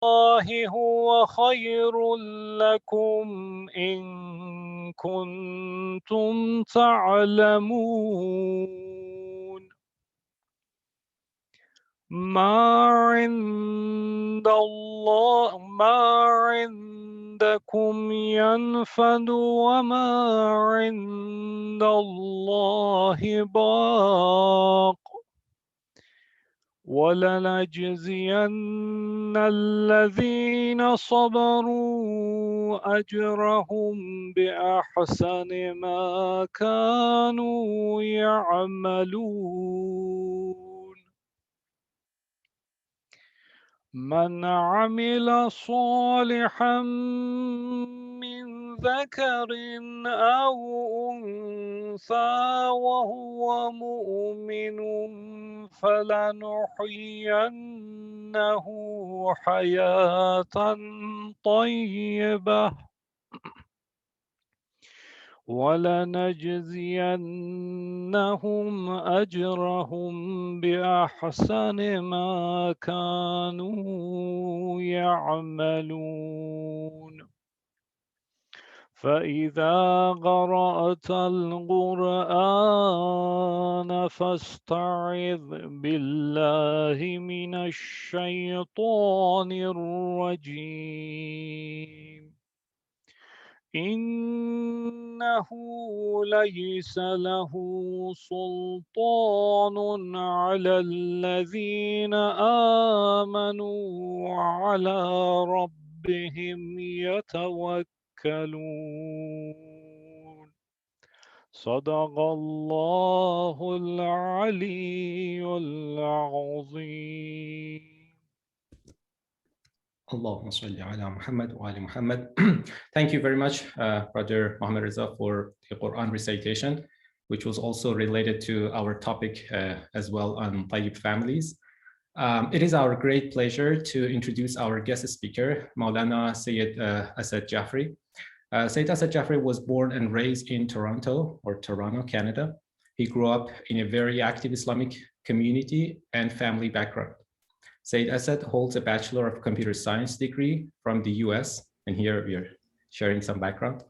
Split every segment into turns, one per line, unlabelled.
الله هو خير لكم إن كنتم تعلمون ما عندكم ينفد وما عند الله باق ولنجزين الذين صبروا أجرهم بأحسن ما كانوا يعملون من عمل صالحا من ذكر أو أنثى وهو مؤمن فلنحيينه حياة طيبة ولنجزينهم أجرهم بأحسن ما كانوا يعملون فإذا قرأت القرآن فاستعذ بالله من الشيطان الرجيم إنه ليس له سلطان على الذين آمنوا وعلى ربهم يتوكلون صدق الله العلي العظيم.
Allahumma salli ala Muhammad wa ali Muhammad. Thank you very much, Brother Muhammad Reza, for the Quran recitation, which was also related to our topic as well on Tayyib families. It is our great pleasure to introduce our guest speaker, Maulana Syed Asad Jafri. Syed Asad Jafri was born and raised in Toronto, Canada. He grew up in a very active Islamic community and family background. Syed Asad holds a Bachelor of Computer Science degree from the US, and here we are sharing some background.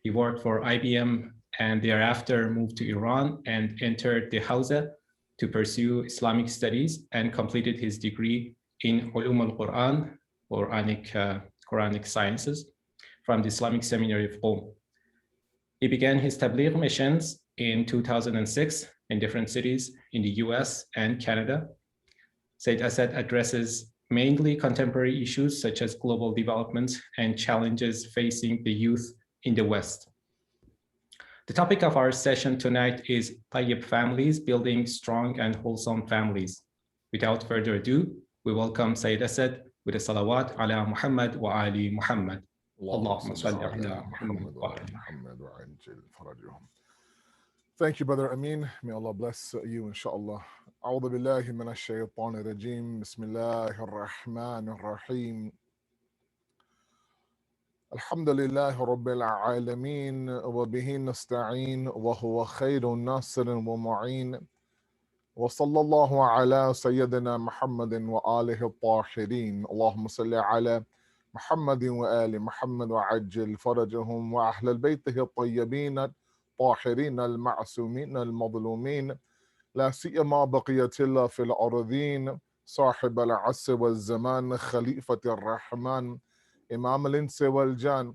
He worked for IBM and thereafter moved to Iran and entered the Hawza to pursue Islamic studies and completed his degree in Ulum al-Quran, or Quranic sciences, from the Islamic Seminary of Qom. He began his Tabligh missions in 2006 in different cities in the US and Canada. Syed Asad addresses mainly contemporary issues such as global development and challenges facing the youth in the West. The topic of our session tonight is Tayyib families, building strong and wholesome families. Without further ado, we welcome Syed Asad with a salawat ala Muhammad wa ali Muhammad. Allahumma salli ala Muhammad wa ali Muhammad.
Thank you, Brother Amin. May Allah bless you, inshallah. أعوذ بالله من الشيطان الرجيم بسم الله الرحمن الرحيم الحمد لله رب العالمين وبه نستعين وهو خير ناصر ومعين وصلى الله على سيدنا محمد وآله الطاهرين اللهم صل على محمد وآل محمد وعجل فرجهم وأهل بيته الطيبين الطاهرين المعصومين المظلومين لا سيما بقية الله في الأرضين صاحب العصر والزمان خليفة الرحمن إمام الإنس والجان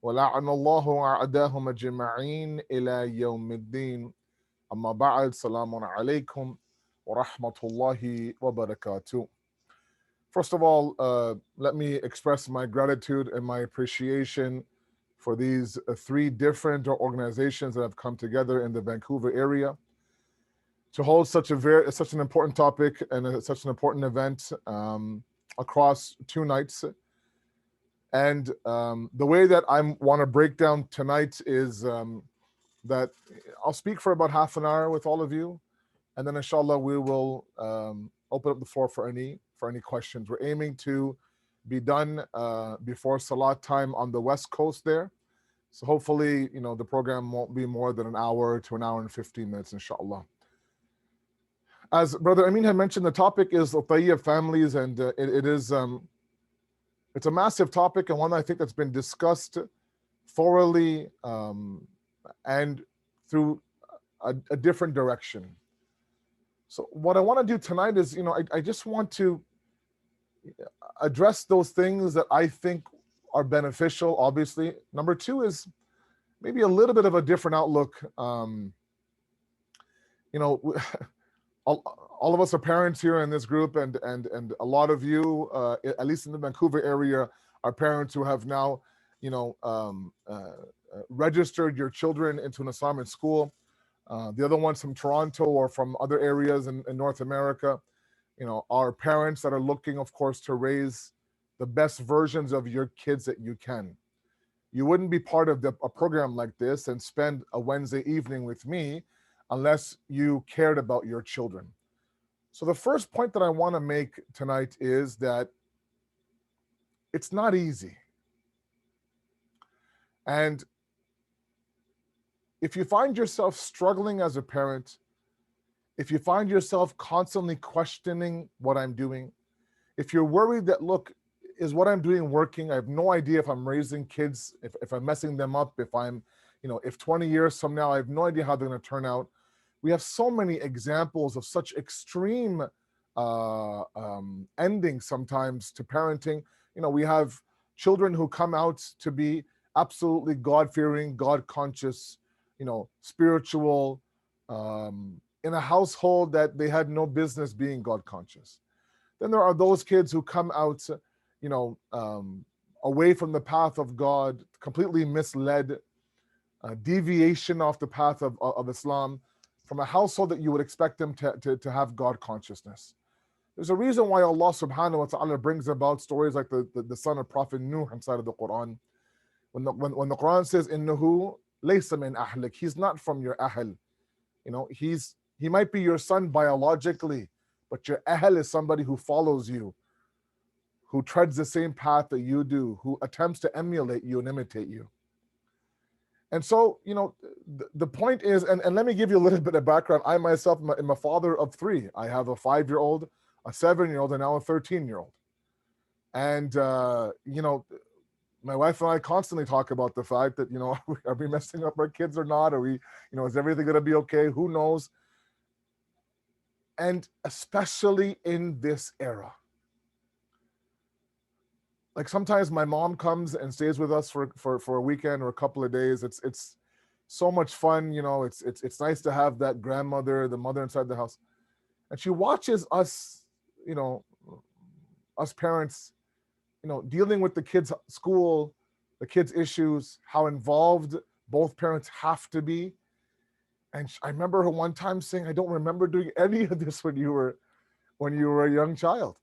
ولعن الله أعداهم أجمعين إلى يوم الدين أما بعد السلام عليكم ورحمة الله وبركاته. First of all, let me express my gratitude and my appreciation for these three different organizations that have come together in the Vancouver area to hold such an important topic and such an important event across 2 nights. And the way that I want to break down tonight is that I'll speak for about half an hour with all of you, and then inshallah we will open up the floor for any questions. We're aiming to be done before Salat time on the West Coast there. So hopefully, the program won't be more than an hour to an hour and 15 minutes, inshallah. As Brother Amin had mentioned, the topic is the Tayyib families, and it is It's a massive topic and one I think that's been discussed thoroughly and through a different direction. So what I want to do tonight is, I just want to address those things that I think are beneficial, obviously. Number two is maybe a little bit of a different outlook. All of us are parents here in this group, and a lot of you, at least in the Vancouver area, are parents who have now, registered your children into an Islamic school. The other ones from Toronto or from other areas in North America, are parents that are looking, of course, to raise the best versions of your kids that you can. You wouldn't be part of a program like this and spend a Wednesday evening with me unless you cared about your children. So the first point that I want to make tonight is that it's not easy. And if you find yourself struggling as a parent, if you find yourself constantly questioning what I'm doing, if you're worried that, look, is what I'm doing working? I have no idea if I'm raising kids, if I'm messing them up, if I'm, if 20 years from now, I have no idea how they're going to turn out. We have so many examples of such extreme endings sometimes to parenting. We have children who come out to be absolutely God-fearing, God-conscious, spiritual, in a household that they had no business being God-conscious. Then there are those kids who come out, away from the path of God, completely misled, deviation off the path of Islam, from a household that you would expect them to have God consciousness. There's a reason why Allah subhanahu wa ta'ala brings about stories like the son of Prophet Nuh inside of the Quran. When the Quran says, Innahu laysa min ahlik, he's not from your ahl. He might be your son biologically, but your ahl is somebody who follows you, who treads the same path that you do, who attempts to emulate you and imitate you. And so, the point is, and let me give you a little bit of background. I myself am a father of three. I have a 5-year-old, a 7-year-old, and now a 13-year-old. And, my wife and I constantly talk about the fact that, are we messing up our kids or not? Are we, is everything going to be okay? Who knows? And especially in this era. Like sometimes my mom comes and stays with us for a weekend or a couple of days. It's so much fun, it's nice to have that grandmother, the mother inside the house. And she watches us, us parents, dealing with the kids' school, the kids' issues, how involved both parents have to be. And I remember her one time saying, I don't remember doing any of this when you were a young child.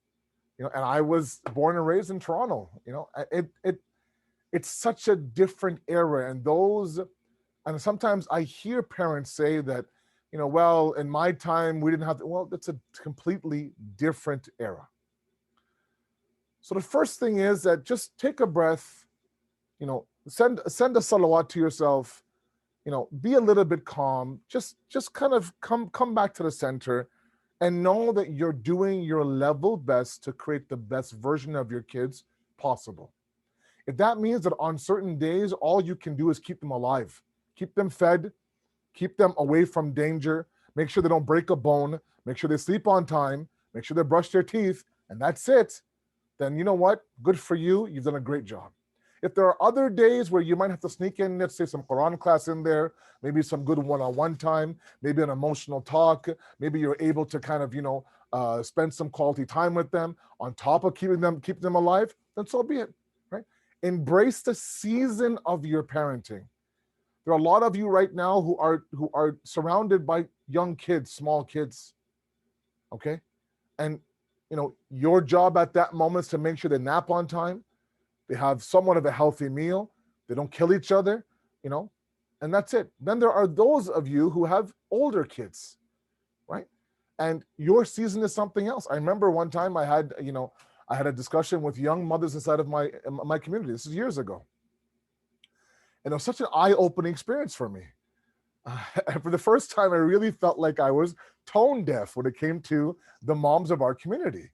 And I was born and raised in Toronto. It's such a different era, and sometimes I hear parents say that, well, in my time we didn't have to. Well, it's a completely different era. So the first thing is that just take a breath, send a salawat to yourself, be a little bit calm, just kind of come back to the center. And know that you're doing your level best to create the best version of your kids possible. If that means that on certain days, all you can do is keep them alive, keep them fed, keep them away from danger, make sure they don't break a bone, make sure they sleep on time, make sure they brush their teeth, and that's it, then you know what? Good for you. You've done a great job. If there are other days where you might have to sneak in, let's say some Quran class in there, maybe some good one-on-one time, maybe an emotional talk, maybe you're able to kind of, spend some quality time with them on top of keeping them alive, then so be it, right? Embrace the season of your parenting. There are a lot of you right now who are surrounded by young kids, small kids, okay? And, your job at that moment is to make sure they nap on time, they have somewhat of a healthy meal, they don't kill each other, and that's it. Then there are those of you who have older kids, right? And your season is something else. I remember one time I had a discussion with young mothers inside of my community. This is years ago. And it was such an eye-opening experience for me. And for the first time, I really felt like I was tone deaf when it came to the moms of our community.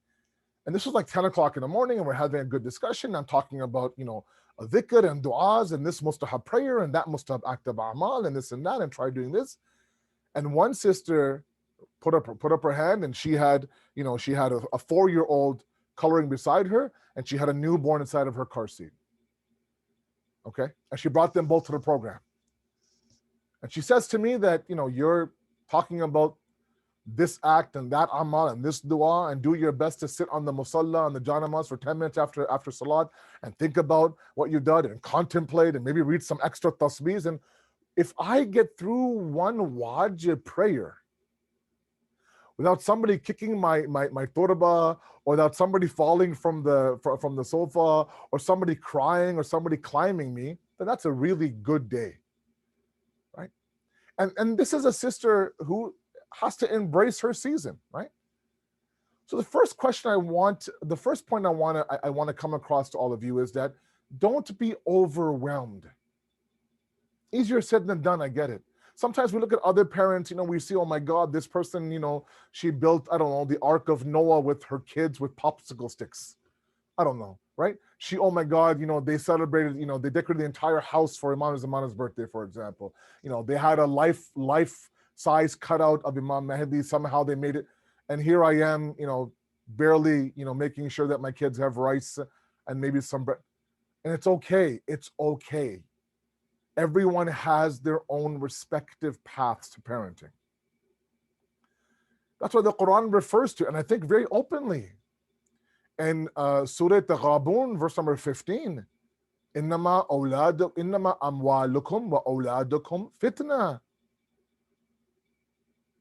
And this was like 10 o'clock in the morning, and we're having a good discussion. I'm talking about, a dhikr and du'as, and this mustahab prayer, and that mustahab act of a'mal, and this and that, and try doing this. And one sister put up her hand, and she had a 4-year-old coloring beside her, and she had a newborn inside of her car seat. Okay, and she brought them both to the program. And she says to me that, you're talking about this act and that amal and this dua, and do your best to sit on the musalla and the janamaz for 10 minutes after salat and think about what you've done and contemplate and maybe read some extra tasbeehs. And if I get through one wajib prayer without somebody kicking my turba, or without somebody falling from the sofa, or somebody crying, or somebody climbing me, then that's a really good day, right? And this is a sister who has to embrace her season, right? So the first point I want to come across to all of you is that don't be overwhelmed. Easier said than done, I get it. Sometimes we look at other parents, we see, oh my God, this person, she built, I don't know, the Ark of Noah with her kids with popsicle sticks. I don't know, right? Oh my God, they celebrated, they decorated the entire house for Imam Zamana's birthday, for example. They had a life-size cutout of Imam Mahdi. Somehow they made it. And here I am, barely, making sure that my kids have rice and maybe some bread. And it's okay. It's okay. Everyone has their own respective paths to parenting. That's what the Quran refers to, and I think very openly. In Surah Taghabun, verse number 15, إِنَّمَا أَمْوَالُكُمْ وَأَوْلَادُكُمْ فِتْنَةٌ.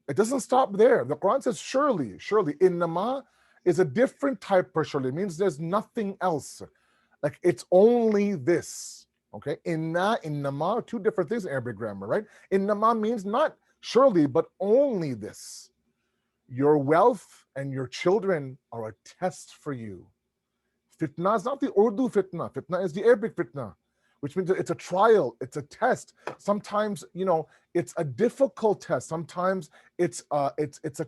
It doesn't stop there. The Quran says, surely, innama is a different type of surely. It means there's nothing else. Like it's only this. Okay, innama, two different things in Arabic grammar, right? Innama means not surely, but only this. Your wealth and your children are a test for you. Fitna is not the Urdu fitna. Fitna is the Arabic fitna, which means it's a trial, it's a test. Sometimes, it's a difficult test. Sometimes it's a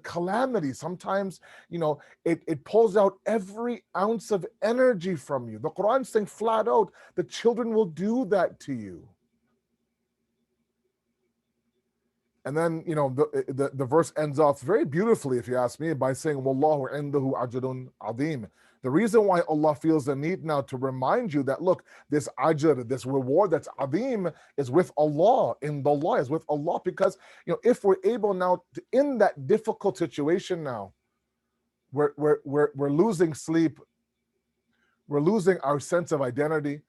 calamity. Sometimes, it pulls out every ounce of energy from you. The Quran is saying flat out, the children will do that to you. And then, the verse ends off very beautifully, if you ask me, by saying, Wallahu indahu ajrun azim. The reason why Allah feels the need now to remind you that, look, this ajr, this reward that's azim is with Allah, in the law is with Allah, because, if we're able now to, in that difficult situation now, we're losing sleep, we're losing our sense of identity.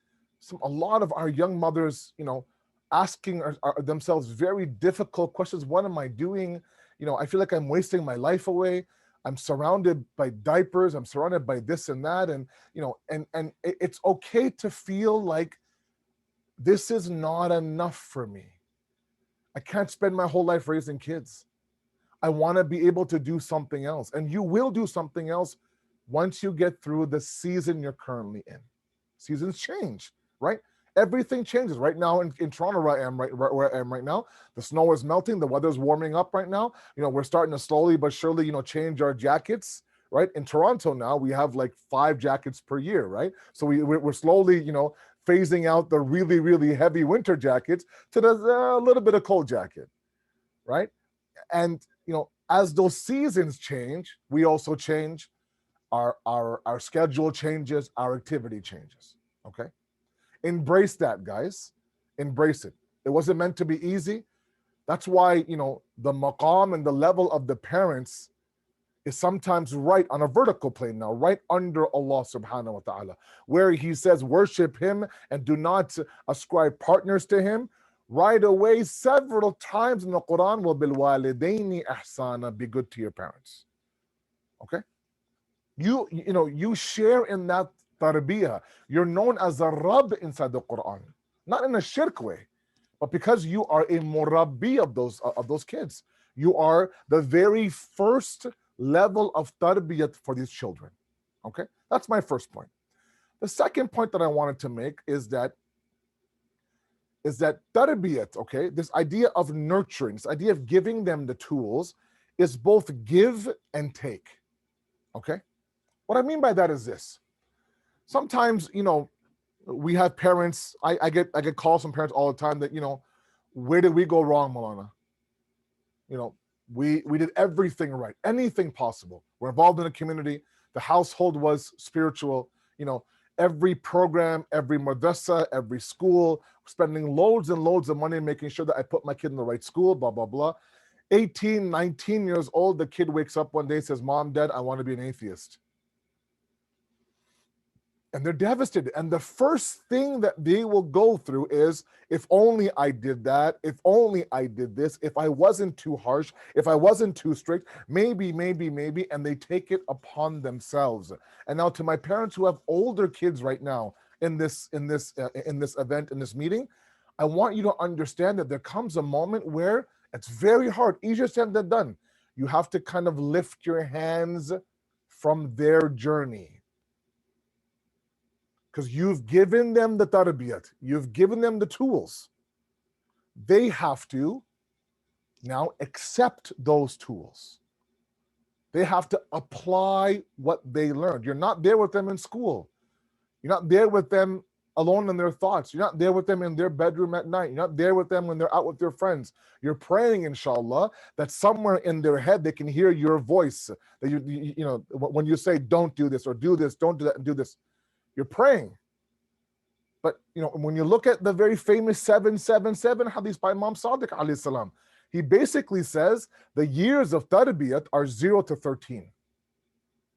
A lot of our young mothers, asking themselves very difficult questions. What am I doing? I feel like I'm wasting my life away. I'm surrounded by diapers. I'm surrounded by this and that. And, and it's okay to feel like this is not enough for me. I can't spend my whole life raising kids. I want to be able to do something else. And you will do something else once you get through the season you're currently in. Seasons change, right? Everything changes. Right now in Toronto, where I am right now, the snow is melting, the weather's warming up right now. We're starting to slowly but surely, change our jackets, right? In Toronto now, we have like 5 jackets per year, right? So we're slowly, phasing out the really, really heavy winter jackets to the little bit of cold jacket, right? And, as those seasons change, we also change. Our schedule changes, our activity changes, okay? Embrace that, guys. Embrace it. It wasn't meant to be easy. That's why, the maqam and the level of the parents is sometimes right on a vertical plane now, right under Allah subhanahu wa ta'ala, where he says, worship him and do not ascribe partners to him. Right away, several times in the Quran, وَبِالْوَالِدَيْنِ إِحْسَانًا, be good to your parents. Okay? You share in that tarbiyah. You're known as a Rabb inside the Quran, not in a shirk way, but because you are a murabbi of those kids. You are the very first level of tarbiyat for these children. Okay, that's my first point. The second point that I wanted to make is that tarbiyat, okay, this idea of nurturing, this idea of giving them the tools, is both give and take. Okay. What I mean by that is this. Sometimes, we have parents, I get calls from parents all the time that, where did we go wrong, Malana? We did everything right, anything possible. We're involved in a community. The household was spiritual. Every program, every madrasa, every school, spending loads and loads of money making sure that I put my kid in the right school, blah, blah, blah. 18, 19 years old, the kid wakes up one day and says, Mom, Dad, I want to be an atheist. And they're devastated. And the first thing that they will go through is, if only I did that, if only I did this, if I wasn't too harsh, if I wasn't too strict, maybe, and they take it upon themselves. And now to my parents who have older kids right now in this event, in this meeting, I want you to understand that there comes a moment where it's very hard, easier said than done. You have to kind of lift your hands from their journey. Because you've given them the tarbiyat, you've given them the tools. They have to now accept those tools. They have to apply what they learned. You're not there with them in school. You're not there with them alone in their thoughts. You're not there with them in their bedroom at night. You're not there with them when they're out with their friends. You're praying, inshallah, that somewhere in their head they can hear your voice. That when you say, don't do this, or do this, don't do that, and do this. You're praying. But when you look at the very famous 777 hadith by Imam Sadiq alayhi salam, he basically says the years of tarbiyat are 0 to 13.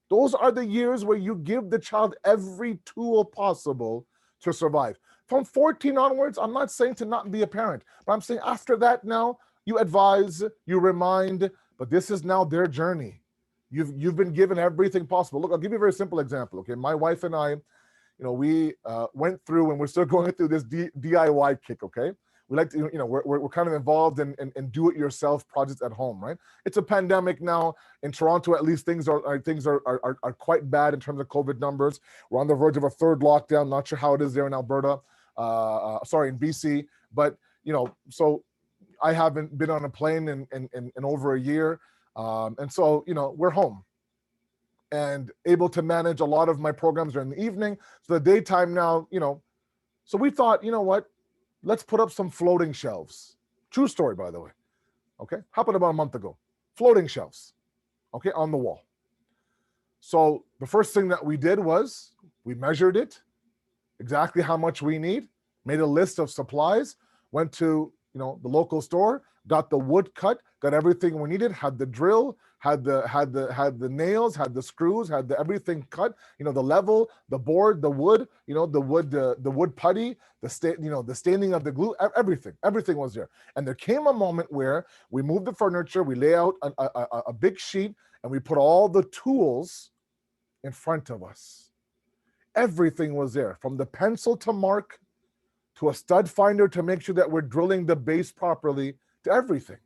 Those are the years where you give the child every tool possible to survive. From 14 onwards, I'm not saying to not be a parent, but I'm saying after that now, you advise, you remind, but this is now their journey. You've been given everything possible. Look, I'll give you a very simple example, okay? My wife and I, we went through, and we're still going through this DIY kick, okay? We like to, we're kind of involved in do-it-yourself projects at home, right? It's a pandemic now. In Toronto, at least, things are quite bad in terms of COVID numbers. We're on the verge of a third lockdown. Not sure how it is there in Alberta, in BC. But, so I haven't been on a plane in over a year. And so, we're home and able to manage a lot of my programs during the evening. So the daytime now, so we thought, what? Let's put up some floating shelves. True story, by the way. Okay, happened about a month ago. Floating shelves, okay, on the wall. So the first thing that we did was we measured it, exactly how much we need, made a list of supplies, went to the local store, got the wood cut, got everything we needed, had the drill, had the nails, had the screws, had everything cut, the level, the board, the wood, the wood putty, the staining of the glue, everything was there. And there came a moment where we moved the furniture, we lay out a big sheet, and we put all the tools in front of us. Everything was there, from the pencil to mark, to a stud finder to make sure that we're drilling the base properly, to everything.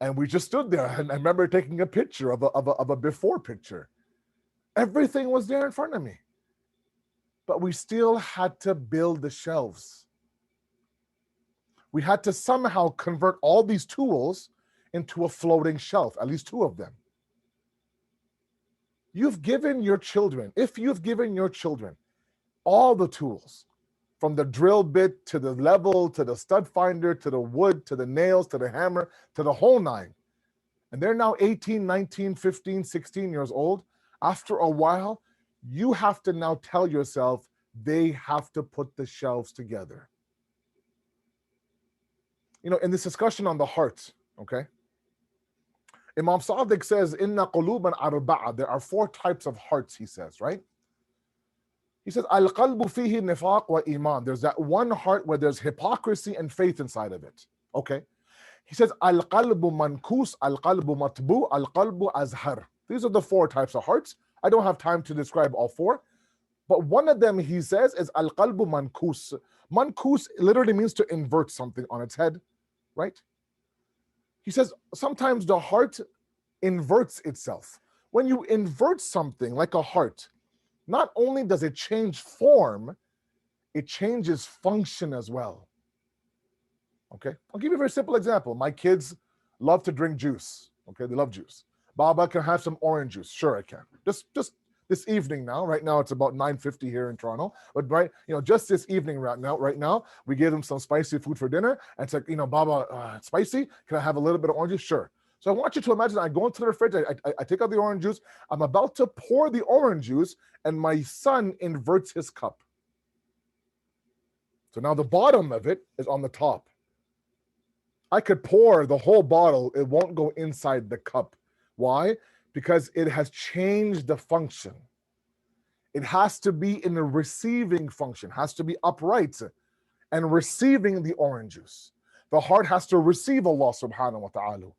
And we just stood there, and I remember taking a picture of a before picture. Everything was there in front of me. But we still had to build the shelves. We had to somehow convert all these tools into a floating shelf, at least 2 of them. You've given your children, if you've given your children all the tools, from the drill bit to the level, to the stud finder, to the wood, to the nails, to the hammer, to the whole nine. And they're now 18, 19, 15, 16 years old. After a while, you have to now tell yourself they have to put the shelves together. In this discussion on the heart, okay? Imam Sadiq says, Inna quluban arba'a. There are 4 types of hearts, he says, right? He says, Al-qalbu fihi nifaq wa iman. There's that one heart where there's hypocrisy and faith inside of it. Okay. He says, Al-qalbu mankus, al-qalbu matbu, al-qalbu azhar. These are the 4 types of hearts. I don't have time to describe all 4. But one of them, he says, is al-qalbu mankus. Mankus literally means to invert something on its head, right? He says, sometimes the heart inverts itself. When you invert something like a heart, not only does it change form, it changes function as well. Okay, I'll give you a very simple example. My kids love to drink juice. Okay, they love juice. Baba, can I have some orange juice? Sure, I can. Just this evening now. Right now it's about 9:50 here in Toronto. But just this evening right now, we gave him some spicy food for dinner. And it's like, Baba, spicy? Can I have a little bit of orange juice? Sure. So I want you to imagine I go into the fridge, I take out the orange juice, I'm about to pour the orange juice, and my son inverts his cup. So now the bottom of it is on the top. I could pour the whole bottle, it won't go inside the cup. Why? Because it has changed the function. It has to be in the receiving function, has to be upright and receiving the orange juice. The heart has to receive Allah subhanahu wa ta'ala.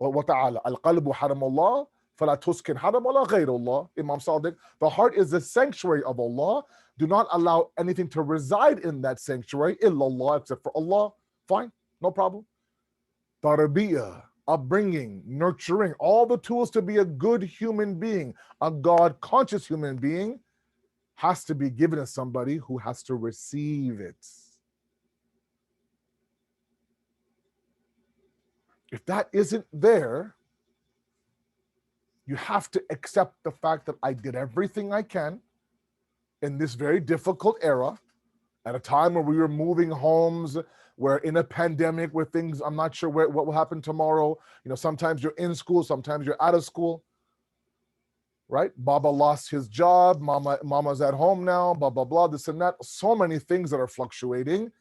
Al-qalbu haramullah, fala tuskin haramullah ghayrullah. Imam Sadiq, the heart is the sanctuary of Allah. Do not allow anything to reside in that sanctuary, illallah, except for Allah. Fine, no problem. Tarbiyah, upbringing, nurturing, all the tools to be a good human being, a God-conscious human being, has to be given to somebody who has to receive it. If that isn't there, you have to accept the fact that I did everything I can in this very difficult era, at a time where we were moving homes, we're in a pandemic where things, I'm not sure what will happen tomorrow. Sometimes you're in school, sometimes you're out of school, right? Baba lost his job, mama's at home now, blah, blah, blah, this and that. So many things that are fluctuating.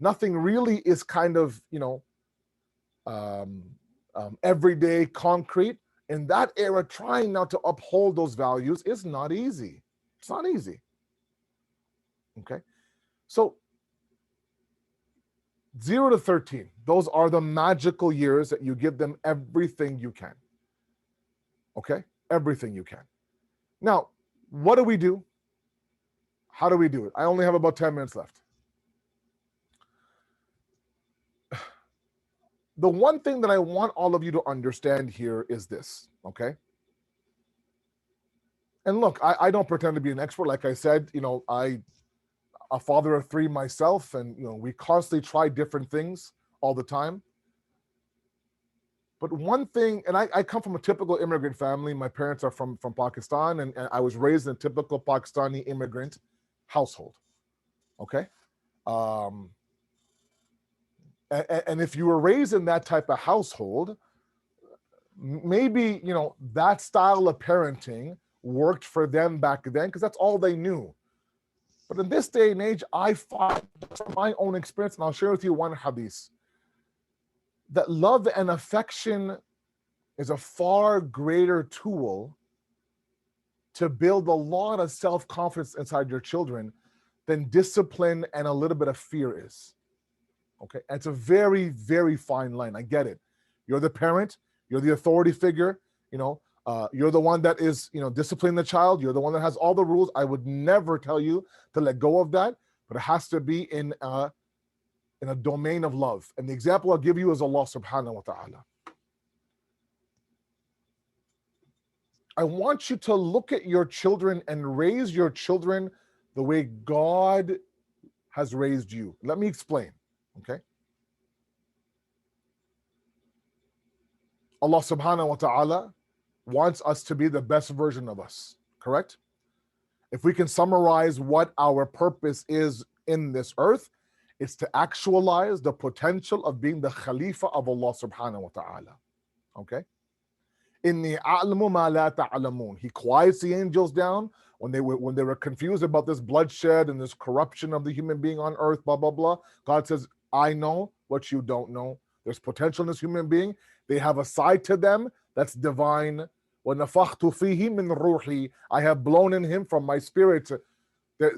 Nothing really is kind of, everyday concrete. In that era, trying now to uphold those values is not easy. It's not easy. Okay, so 0 to 13, those are the magical years that you give them everything you can. Okay, everything you can. Now, what do we do? How do we do it? I only have about 10 minutes left. The one thing that I want all of you to understand here is this, okay? And look, I don't pretend to be an expert. Like I said, a father of 3 myself, and we constantly try different things all the time. But one thing, and I come from a typical immigrant family. My parents are from Pakistan, and I was raised in a typical Pakistani immigrant household, okay? And if you were raised in that type of household, maybe, that style of parenting worked for them back then because that's all they knew. But in this day and age, I find from my own experience, and I'll share with you one hadith, that love and affection is a far greater tool to build a lot of self-confidence inside your children than discipline and a little bit of fear is. Okay, and it's a very, very fine line. I get it. You're the parent, you're the authority figure, you're the one that is, disciplining the child. You're the one that has all the rules. I would never tell you to let go of that, but it has to be in a domain of love. And the example I'll give you is Allah subhanahu wa ta'ala. I want you to look at your children and raise your children the way God has raised you. Let me explain, okay? Allah subhanahu wa ta'ala wants us to be the best version of us, correct? If we can summarize what our purpose is in this earth, it's to actualize the potential of being the Khalifa of Allah subhanahu wa ta'ala, okay? Inni a'lamu ma la ta'lamun. He quiets the angels down when they were confused about this bloodshed and this corruption of the human being on earth, blah, blah, blah. God says, I know what you don't know. There's potential in this human being. They have a side to them that's divine. وَنَفَخْتُ فِيهِ مِنْ رُوحِي. I have blown in him from my spirit.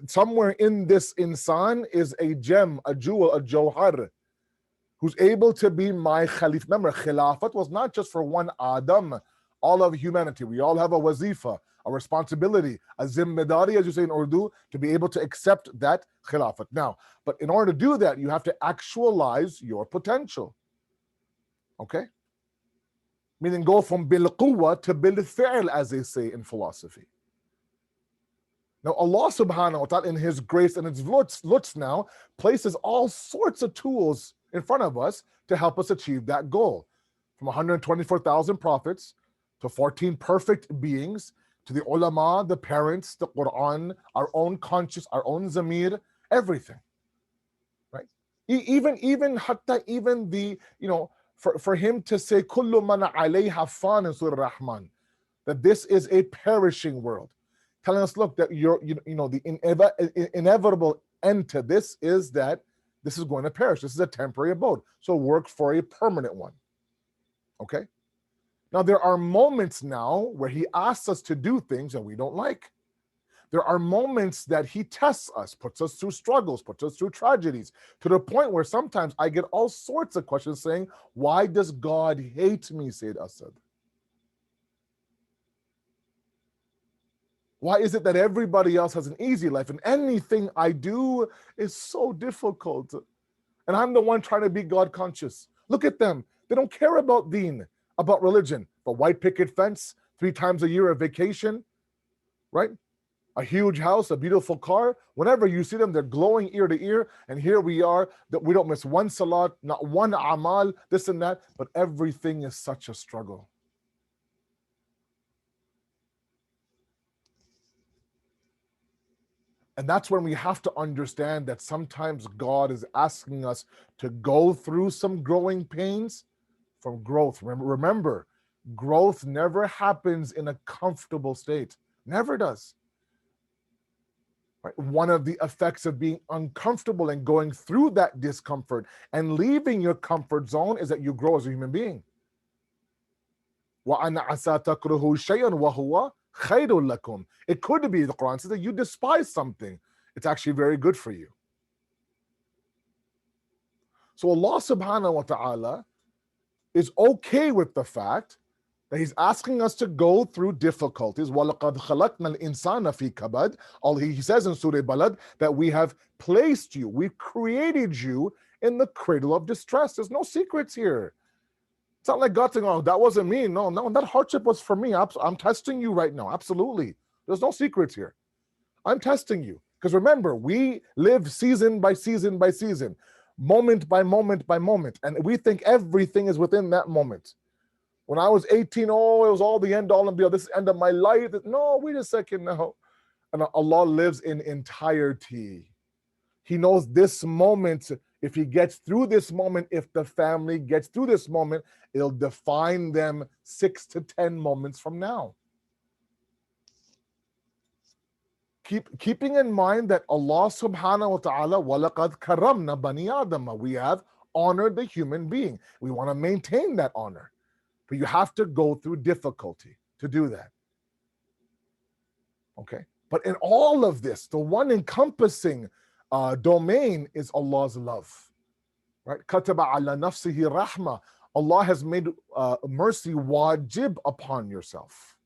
Somewhere in this insan is a gem, a jewel, a jawhar, who's able to be my khalif. Remember, khilafat was not just for one Adam, all of humanity. We all have a wazifa, a responsibility, a zimmedari, as you say in Urdu, to be able to accept that khilafat. Now, but in order to do that, you have to actualize your potential. Okay? Meaning go from bil quwwa to bil fi'l, as they say in philosophy. Now, Allah subhanahu wa ta'ala, in His grace and His lutf now, places all sorts of tools in front of us to help us achieve that goal. From 124,000 prophets So 14 perfect beings, to the ulama, the parents, the Quran, our own conscious, our own zamir, everything, right? Even hatta, even the, for him to say kullu man alayha fan in Surah Rahman, that this is a perishing world, telling us, look, that the inevitable end to this is that this is going to perish. This is a temporary abode. So work for a permanent one. Okay? Now, there are moments now where he asks us to do things that we don't like. There are moments that he tests us, puts us through struggles, puts us through tragedies, to the point where sometimes I get all sorts of questions saying, why does God hate me, Sayyid Asad? Why is it that everybody else has an easy life and anything I do is so difficult? And I'm the one trying to be God conscious. Look at them. They don't care about deen, about religion. The white picket fence, 3 times a year, a vacation, right? A huge house, a beautiful car. Whenever you see them, they're glowing ear to ear. And here we are, that we don't miss one salat, not one amal, this and that, but everything is such a struggle. And that's when we have to understand that sometimes God is asking us to go through some growing pains from growth. Remember, growth never happens in a comfortable state. Never does. Right? One of the effects of being uncomfortable and going through that discomfort and leaving your comfort zone is that you grow as a human being. وَأَنَّ عَسَىٰ تَكْرُهُ شَيْئًا وَهُوَ خَيْرٌ لَكُمْ. It could be, the Quran says, that you despise something. It's actually very good for you. So Allah subhanahu wa ta'ala is okay with the fact that he's asking us to go through difficulties. وَلَقَدْ خَلَقْنَا الْإِنسَانَ فِي كَبَدٍ. He says in Surah Balad that we have placed you, we've created you in the cradle of distress. There's no secrets here. It's not like God saying, oh, that wasn't me. No, that hardship was for me. I'm testing you right now. Absolutely. There's no secrets here. I'm testing you. Because remember, we live season by season by season, moment by moment by moment. And we think everything is within that moment. When I was 18, oh, it was all the end all and be all. This is the end of my life. No, wait a second now. And Allah lives in entirety. He knows this moment. If he gets through this moment, if the family gets through this moment, it'll define them 6 to 10 moments from now. Keeping in mind that Allah subhanahu wa ta'ala, وَلَقَدْ كَرَّمْنَا بَنِي آدَمَ, we have honored the human being. We want to maintain that honor. But you have to go through difficulty to do that. Okay? But in all of this, the one encompassing domain is Allah's love. Right? كَتَبَ عَلَى نَفْسِهِ رَحْمَةً. Allah has made mercy wajib upon yourself.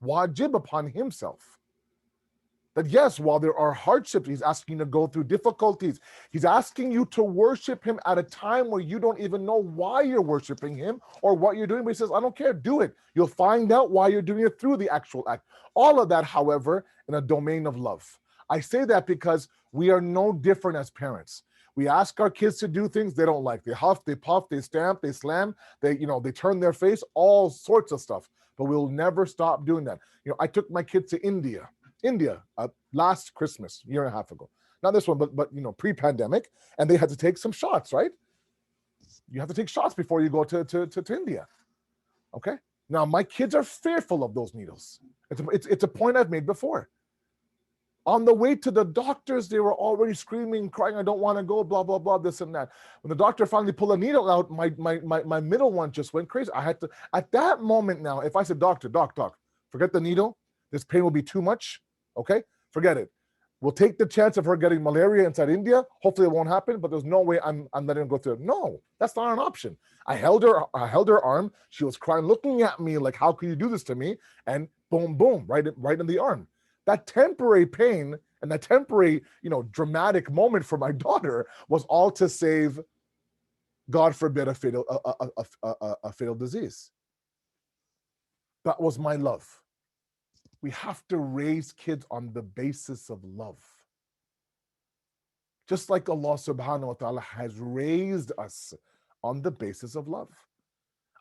Wajib upon himself. That yes, while there are hardships, he's asking you to go through difficulties. He's asking you to worship him at a time where you don't even know why you're worshiping him or what you're doing. But he says, I don't care, do it. You'll find out why you're doing it through the actual act. All of that, however, in a domain of love. I say that because we are no different as parents. We ask our kids to do things they don't like. They huff, they puff, they stamp, they slam, they turn their face, all sorts of stuff. But we'll never stop doing that. I took my kids to India last Christmas, year and a half ago. Not this one, but pre-pandemic, and they had to take some shots, right? You have to take shots before you go to India. Okay? Now, my kids are fearful of those needles. It's a point I've made before. On the way to the doctors, they were already screaming, crying, I don't want to go, blah, blah, blah, this and that. When the doctor finally pulled a needle out, my middle one just went crazy. I had to, at that moment now, if I said, doc, forget the needle, this pain will be too much, okay? Forget it. We'll take the chance of her getting malaria inside India. Hopefully it won't happen, but there's no way I'm letting her go through it. No, that's not an option. I held her arm. She was crying, looking at me like, how can you do this to me? And boom, boom, right in the arm. That temporary pain and that temporary, dramatic moment for my daughter was all to save, God forbid, a fatal disease. That was my love. We have to raise kids on the basis of love. Just like Allah subhanahu wa ta'ala has raised us on the basis of love.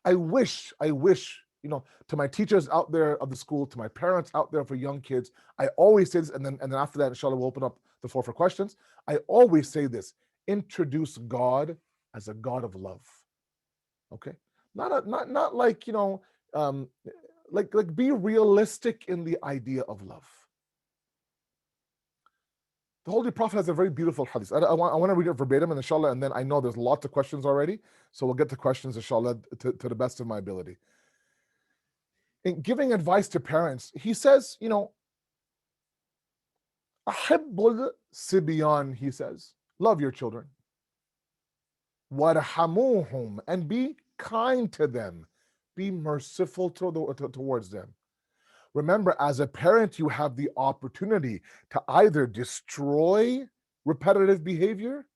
I wish, to my teachers out there of the school, to my parents out there for young kids, I always say this, and then after that, inshallah, we'll open up the floor for questions. I always say this: introduce God as a God of love. Okay, not like like be realistic in the idea of love. The Holy Prophet has a very beautiful hadith. I want to read it verbatim, and inshallah, and then I know there's lots of questions already, so we'll get to questions, inshallah, to the best of my ability. In giving advice to parents, he says, Ahibbul Sibyan, he says, love your children. Warhamuhum, and be kind to them. Be merciful towards them. Remember, as a parent, you have the opportunity to either destroy repetitive behavior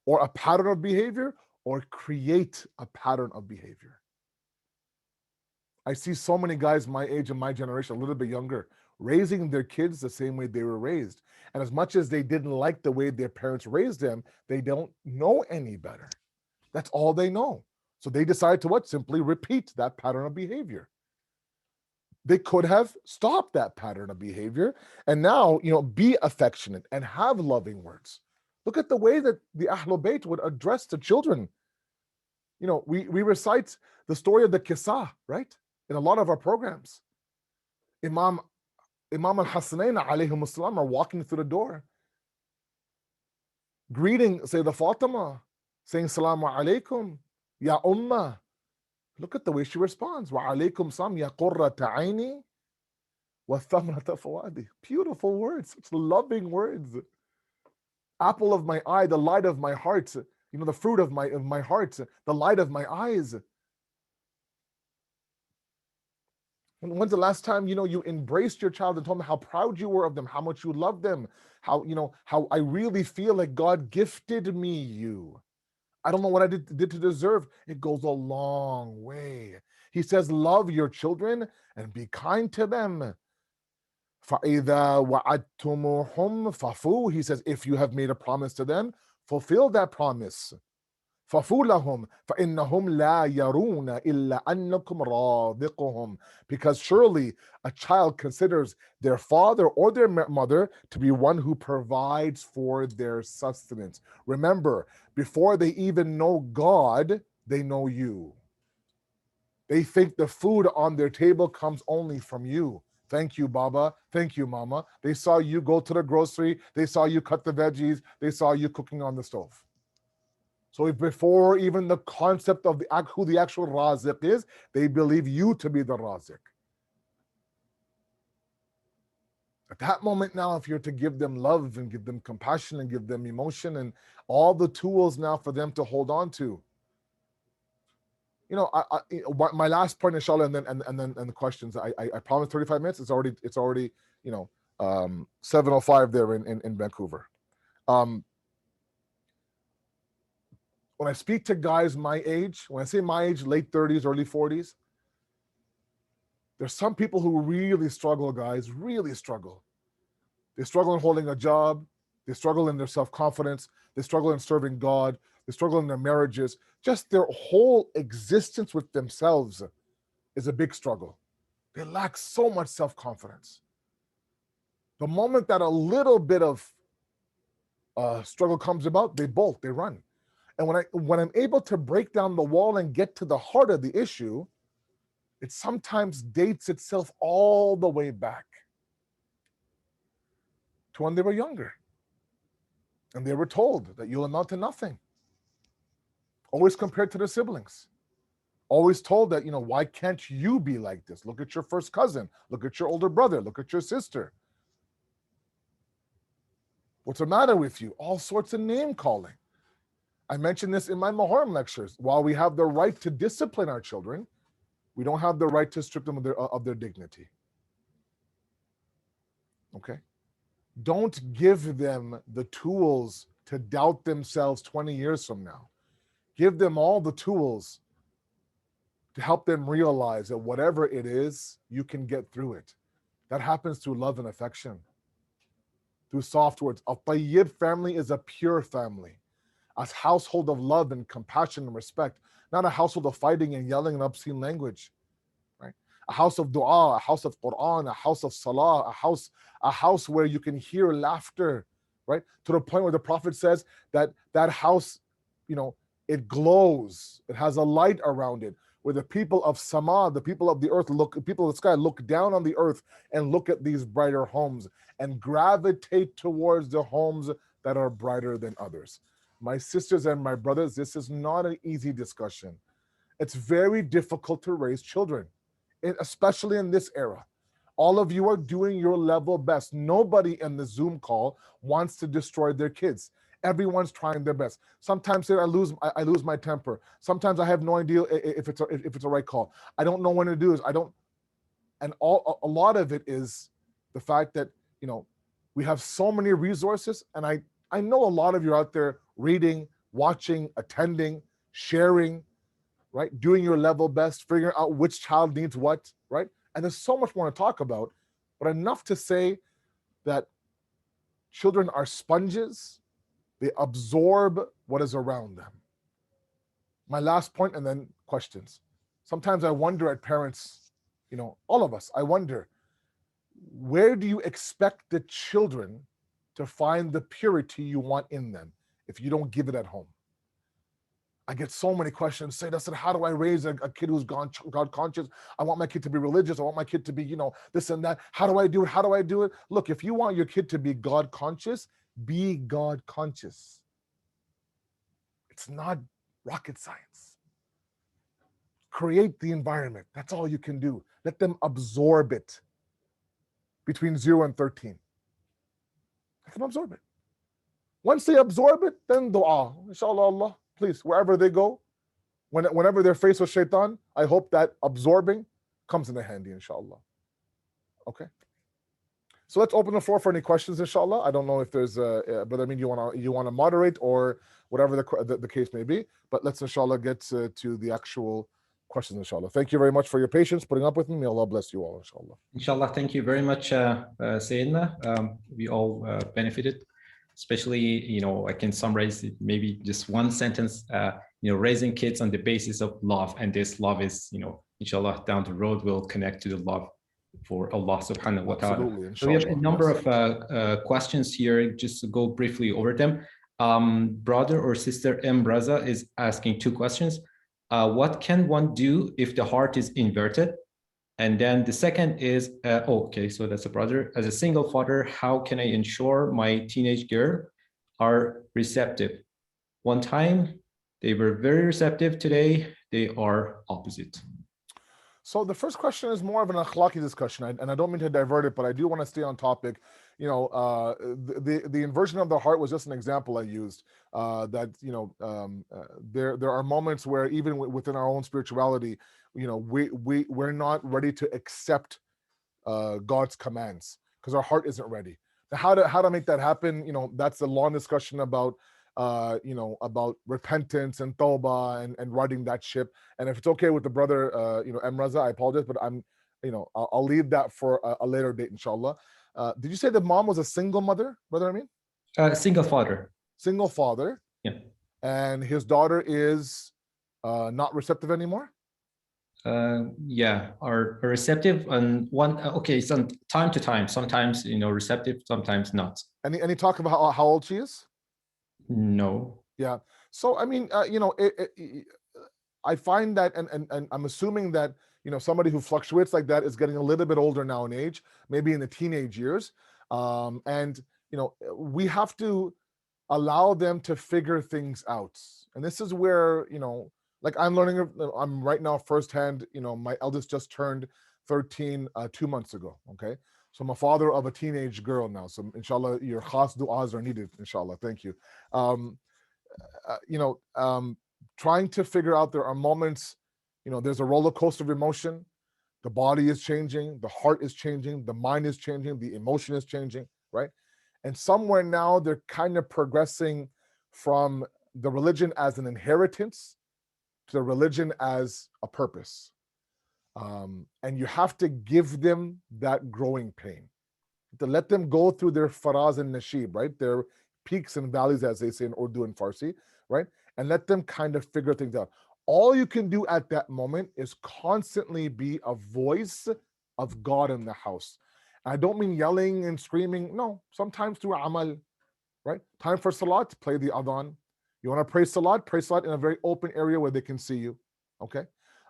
or a pattern of behavior, or create a pattern of behavior. I see so many guys my age and my generation, a little bit younger, raising their kids the same way they were raised. And as much as they didn't like the way their parents raised them, they don't know any better. That's all they know. So they decide to what? Simply repeat that pattern of behavior. They could have stopped that pattern of behavior and now, be affectionate and have loving words. Look at the way that the Ahlul Bayt would address the children. We recite the story of the Qissa, right? In a lot of our programs. Imam al-Hasanain alayhim as-salam are walking through the door, greeting Sayyidah Fatima, saying Salamu alaykum, Ya Ummah. Look at the way she responds. Wa alaykum salam ya qurrata aini wa thamrata fawadi. Beautiful words, such loving words. Apple of my eye, the light of my heart, the fruit of my heart, the light of my eyes. When's the last time, you embraced your child and told them how proud you were of them, how much you love them, how I really feel like God gifted me you. I don't know what I did to deserve. It goes a long way. He says, love your children and be kind to them. فَإِذَا وَعَدْتُمُوهُمْ فَفُوا. He says, if you have made a promise to them, fulfill that promise. فَفُوا لَهُمْ فَإِنَّهُمْ لَا يَرُونَ إِلَّا أَنَّكُمْ رَاضِقُهُمْ. Because surely a child considers their father or their mother to be one who provides for their sustenance. Remember, before they even know God, they know you. They think the food on their table comes only from you. Thank you, Baba. Thank you, Mama. They saw you go to the grocery. They saw you cut the veggies. They saw you cooking on the stove. So before even the concept of who the actual Raziq is, they believe you to be the Raziq. At that moment now, if you're to give them love and give them compassion and give them emotion and all the tools now for them to hold on to. My last point, inshallah, and then the questions. I promised 35 minutes. It's already 7:05 there in Vancouver. When I speak to guys my age, when I say my age, late 30s, early 40s, there's some people who really struggle, guys, really struggle. They struggle in holding a job. They struggle in their self-confidence. They struggle in serving God. They struggle in their marriages. Just their whole existence with themselves is a big struggle. They lack so much self-confidence. The moment that a little bit of struggle comes about, they bolt, they run. And when I'm able to break down the wall and get to the heart of the issue, it sometimes dates itself all the way back to when they were younger. And they were told that you'll amount to nothing. Always compared to their siblings. Always told that, why can't you be like this? Look at your first cousin. Look at your older brother. Look at your sister. What's the matter with you? All sorts of name calling. I mentioned this in my Muharram lectures. While we have the right to discipline our children, we don't have the right to strip them of their dignity. Okay? Don't give them the tools to doubt themselves 20 years from now. Give them all the tools to help them realize that whatever it is, you can get through it. That happens through love and affection, through soft words. A Tayyib family is a pure family. a household of love and compassion and respect, not a household of fighting and yelling and obscene language, right? A house of dua, a house of Quran, a house of salah, a house where you can hear laughter, right? To the point where the Prophet says that that house, it glows, it has a light around it, where the people of Sama, the people of the earth people of the sky look down on the earth and look at these brighter homes and gravitate towards the homes that are brighter than others. My sisters and my brothers, this is not an easy discussion. It's very difficult to raise children, especially in this era. All of you are doing your level best. Nobody in the Zoom call wants to destroy their kids. Everyone's trying their best. Sometimes I lose my temper. Sometimes I have no idea if it's a right call. I don't know when to do this. And a lot of it is the fact that we have so many resources, and I know a lot of you out there reading, watching, attending, sharing, right? Doing your level best, figuring out which child needs what, right? And there's so much more to talk about, but enough to say that children are sponges. They absorb what is around them. My last point, and then questions. Sometimes I wonder at parents, all of us, I wonder, where do you expect the children to find the purity you want in them if you don't give it at home? I get so many questions. Say, how do I raise a kid who's God conscious? I want my kid to be religious. I want my kid to be, this and that. How do I do it? How do I do it? Look, if you want your kid to be God conscious, be God conscious. It's not rocket science. Create the environment. That's all you can do. Let them absorb it between 0 and 13. Let them absorb it. Once they absorb it, then dua. Inshallah, Allah, please, wherever they go, whenever they're faced with shaitan, I hope that absorbing comes in handy, inshallah. Okay. So let's open the floor for any questions, inshallah. I don't know if there's Brother Amin, you want to moderate or whatever the case may be, but let's inshallah get to the actual questions, inshallah. Thank you very much for your patience, putting up with me. May Allah bless you all, inshallah.
Inshallah, thank you very much, Sayyidina. We all benefited, especially, I can summarize it maybe just one sentence, raising kids on the basis of love. And this love is, inshallah, down the road will connect to the love for Allah subhanahu wa ta'ala. So we have a number of questions here, just to go briefly over them. Brother or sister M. Raza is asking 2 questions. What can one do if the heart is inverted? And then the second is, okay, so that's a brother. As a single father, how can I ensure my teenage girl are receptive? One time, they were very receptive. Today, they are opposite.
So the first question is more of an akhlaqi discussion, and I don't mean to divert it, but I do want to stay on topic. The inversion of the heart was just an example I used. There are moments where even within our own spirituality, we're not ready to accept God's commands because our heart isn't ready. Now, how to make that happen? That's a long discussion about repentance and tawbah and riding that ship. And if it's okay with the brother, M. Raza, I apologize, but I'll leave that for a later date, inshallah. Did you say the mom was a single mother, Brother Amin?
Single father.
Single father.
Yeah.
And his daughter is not receptive anymore?
Yeah, are receptive on one. Okay, some time to time. Sometimes receptive, sometimes not.
Any talk about how old she is?
No.
Yeah. So I mean, I find that, and I'm assuming that somebody who fluctuates like that is getting a little bit older now in age, maybe in the teenage years, and we have to allow them to figure things out. And this is where like I'm learning. I'm right now firsthand. My eldest just turned 13 2 months ago. Okay. So I'm a father of a teenage girl now. So inshallah, your khas du'as are needed, inshallah. Thank you. Trying to figure out, there are moments, there's a roller coaster of emotion. The body is changing, the heart is changing, the mind is changing, the emotion is changing, right? And somewhere now they're kind of progressing from the religion as an inheritance to the religion as a purpose. And you have to give them that growing pain, to let them go through their faraz and nashib, right? Their peaks and valleys, as they say in Urdu and Farsi, right? And let them kind of figure things out. All you can do at that moment is constantly be a voice of God in the house. I don't mean yelling and screaming. No, sometimes through amal, right? Time for salat, play the adhan. You want to pray salat in a very open area where they can see you. Okay.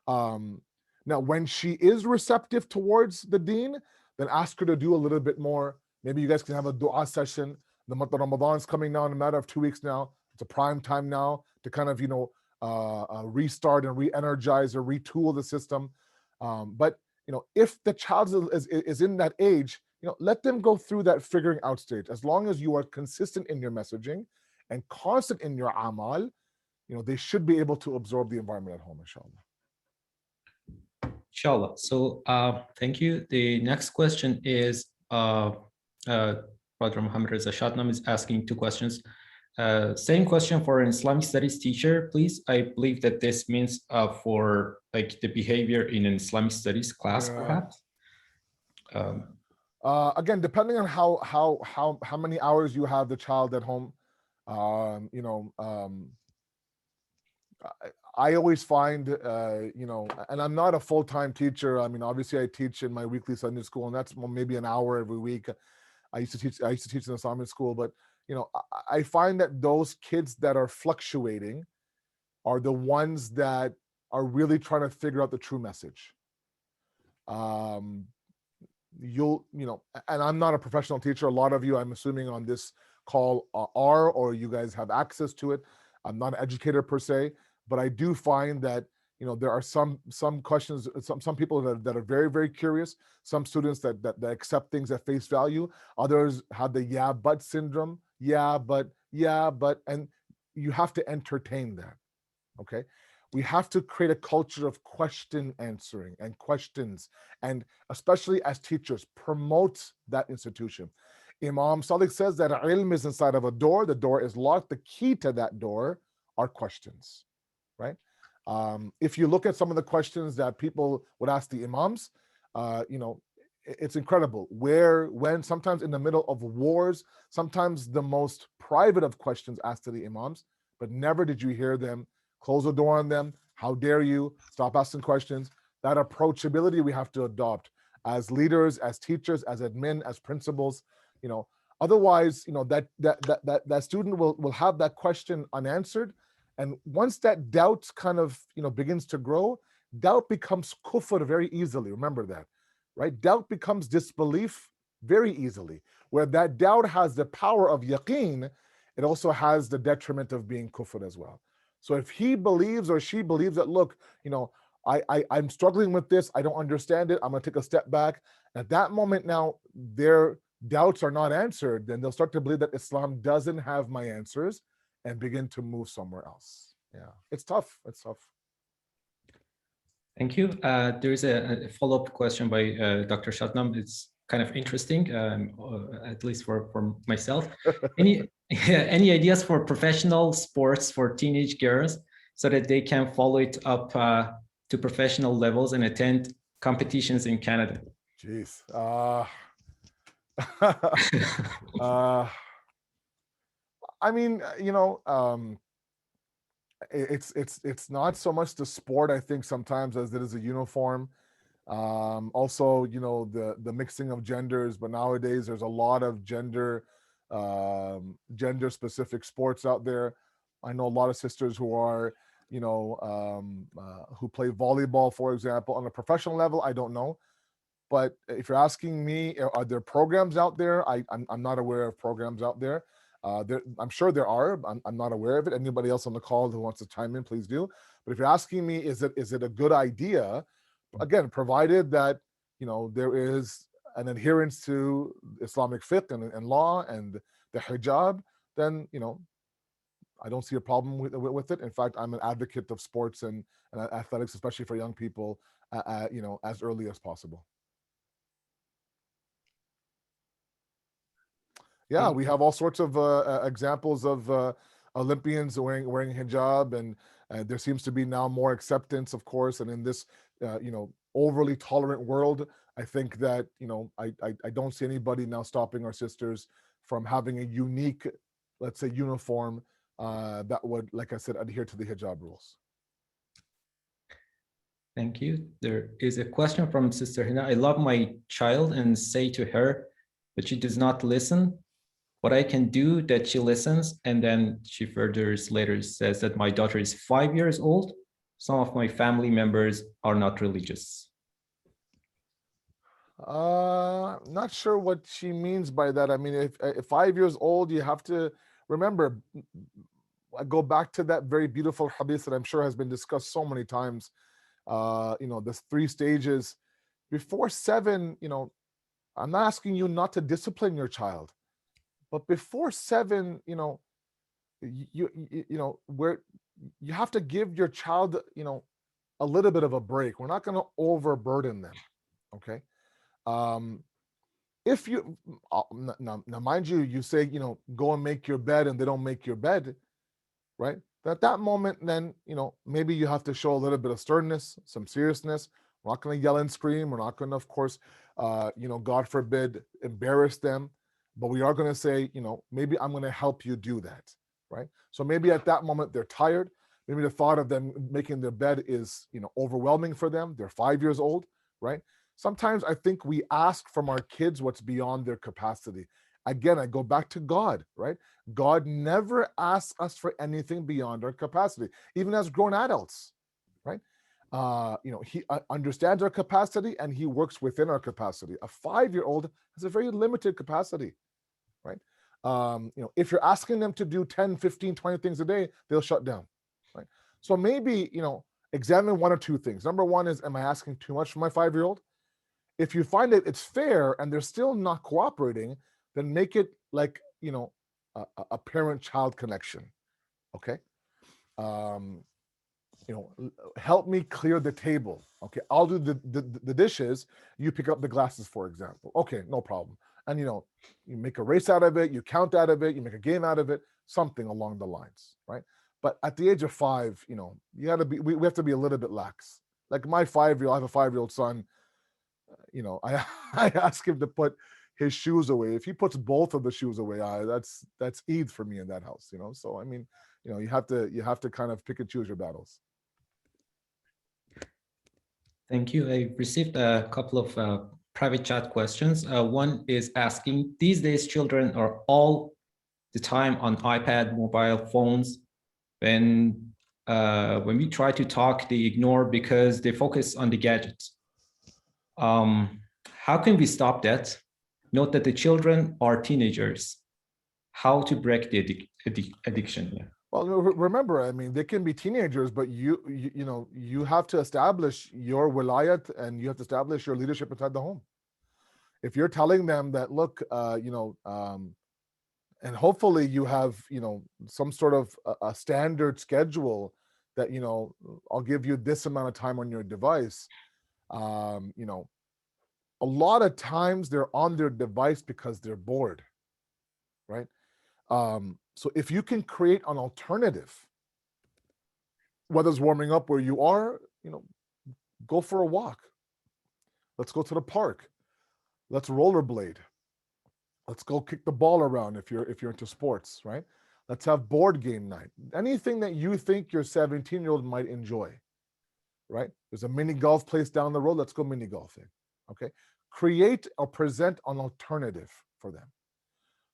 Now, when she is receptive towards the deen, then ask her to do a little bit more. Maybe you guys can have a dua session. The month of Ramadan is coming now in a matter of 2 weeks now. It's a prime time now to kind of, restart and re-energize or retool the system. But if the child is in that age, let them go through that figuring out stage. As long as you are consistent in your messaging and constant in your amal, they should be able to absorb the environment at home, inshallah.
Inshallah. So thank you. The next question is Brother Muhammad Reza Shadnam is asking 2 questions. Same question for an Islamic studies teacher, please. I believe that this means for like the behavior in an Islamic studies class, perhaps.
Again, depending on how many hours you have the child at home, I always find, and I'm not a full-time teacher. I mean, obviously I teach in my weekly Sunday school, and that's maybe an hour every week. I used to teach in a Islamic school, but I find that those kids that are fluctuating are the ones that are really trying to figure out the true message. And I'm not a professional teacher. A lot of you, I'm assuming on this call are, or you guys have access to it. I'm not an educator per se, but I do find that there are some questions, some people that are very, very curious, some students that accept things at face value, others have the yeah but syndrome, yeah but, and you have to entertain that. Okay, we have to create a culture of question answering and questions, and especially as teachers, promote that institution. Imam Sadiq says that ilm is inside of a door, the door is locked, the key to that door are questions, right? If you look at some of the questions that people would ask the imams, it's incredible. Where, when, sometimes in the middle of wars, sometimes the most private of questions asked to the imams, but never did you hear them close the door on them. How dare you? Stop asking questions. That approachability we have to adopt as leaders, as teachers, as admin, as principals. Otherwise, that student will have that question unanswered. And once that doubt kind of begins to grow, doubt becomes kufr very easily. Remember that, right? Doubt becomes disbelief very easily. Where that doubt has the power of yaqeen, it also has the detriment of being kufr as well. So if he believes or she believes that, look, I'm struggling with this, I don't understand it, I'm gonna take a step back. At that moment now, their doubts are not answered, then they'll start to believe that Islam doesn't have my answers and begin to move somewhere else. Yeah, it's tough. It's tough.
Thank you. There is a follow-up question by Dr. Shadnam. It's kind of interesting, at least for myself. Any ideas for professional sports for teenage girls so that they can follow it up to professional levels and attend competitions in Canada?
Jeez. I mean, it's not so much the sport, I think, sometimes as it is a uniform. Also, the mixing of genders, but nowadays there's a lot of gender specific sports out there. I know a lot of sisters who are, who play volleyball, for example, on a professional level. I don't know. But if you're asking me, are there programs out there? I'm not aware of programs out there. I'm sure there are. I'm not aware of it. Anybody else on the call who wants to chime in, please do. But if you're asking me, is it a good idea? Again, provided that there is an adherence to Islamic fiqh and law and the hijab, then I don't see a problem with it. In fact, I'm an advocate of sports and athletics, especially for young people, as early as possible. Yeah, we have all sorts of examples of Olympians wearing hijab, and there seems to be now more acceptance, of course. And in this, overly tolerant world, I think that I don't see anybody now stopping our sisters from having a unique, let's say, uniform that would, like I said, adhere to the hijab rules.
Thank you. There is a question from Sister Hina. I love my child and say to her, but she does not listen. What I can do that she listens, and then she further later says that my daughter is 5 years old. Some of my family members are not religious.
Not sure what she means by that. I mean, if 5 years old, you have to remember, I go back to that very beautiful hadith that I'm sure has been discussed so many times. There's 3 stages. Before 7, I'm not asking you not to discipline your child, but before 7, where you have to give your child, a little bit of a break. We're not going to overburden them. Okay. If you now mind you, you say, go and make your bed, and they don't make your bed, right? At that moment, then, maybe you have to show a little bit of sternness, some seriousness. We're not going to yell and scream. We're not going to, of course, God forbid, embarrass them. But we are going to say, maybe I'm going to help you do that, right? So maybe at that moment they're tired. Maybe the thought of them making their bed is, overwhelming for them. They're 5 years old, right? Sometimes I think we ask from our kids what's beyond their capacity. Again, I go back to God, right? God never asks us for anything beyond our capacity, even as grown adults, right? He understands our capacity and he works within our capacity. A 5-year-old has a very limited capacity, right? If you're asking them to do 10, 15, 20 things a day, they'll shut down, right? So maybe, examine 1 or 2 things. Number 1 is, am I asking too much for my 5-year-old? If you find that it's fair and they're still not cooperating, then make it like, a parent-child connection, okay? Help me clear the table, okay? I'll do the dishes, you pick up the glasses, for example. Okay, no problem. And, you make a race out of it, you count out of it, you make a game out of it, something along the lines, right? But at the age of 5, you gotta be, we have to be a little bit lax. Like my 5-year-old, I have a 5-year-old son, I ask him to put his shoes away. If he puts both of the shoes away, that's Eid for me in that house, So I mean, you have to kind of pick and choose your battles.
Thank you. I received a couple of private chat questions. One is asking, these days children are all the time on iPad, mobile phones. When we try to talk, they ignore because they focus on the gadgets. How can we stop that? Note that the children are teenagers. How to break the addiction? Yeah.
Well, remember, I mean, they can be teenagers, but you have to establish your wilayat and you have to establish your leadership inside the home. If you're telling them that, look, and hopefully you have, some sort of a standard schedule that, I'll give you this amount of time on your device. A lot of times they're on their device because they're bored, right? So if you can create an alternative, whether it's warming up where you are, go for a walk. Let's go to the park. Let's rollerblade. Let's go kick the ball around if you're into sports, right? Let's have board game night. Anything that you think your 17-year-old might enjoy, right? There's a mini golf place down the road. Let's go mini golfing, okay? Create or present an alternative for them.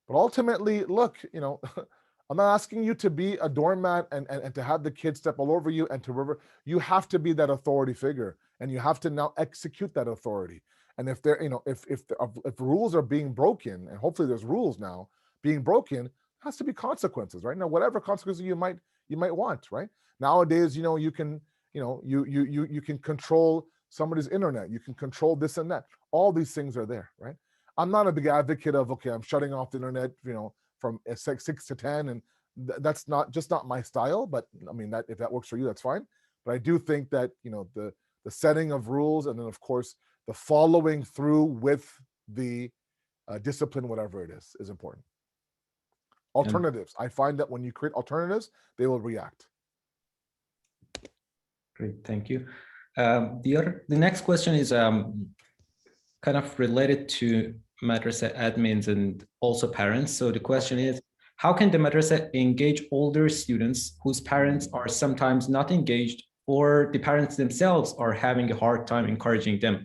But ultimately, look, I'm not asking you to be a doormat and to have the kids step all over you and to river. You have to be that authority figure, and you have to now execute that authority. And if they're, if rules are being broken, and hopefully there's rules now being broken, has to be consequences, right? Now, whatever consequences you might want, right? Nowadays, you can, you can control somebody's internet, you can control this and that. All these things are there, right? I'm not a big advocate of, okay, I'm shutting off the internet, from 6 to 10, and that's not my style. But I mean, that if that works for you, that's fine. But I do think that the setting of rules, and then of course the following through with the discipline, whatever it is important. Alternatives. I find that when you create alternatives, they will react.
Great, thank you. The next question is kind of related to madrasa admins and also parents. So the question is, How can the madrasa engage older students whose parents are sometimes not engaged, or the parents themselves are having a hard time encouraging them?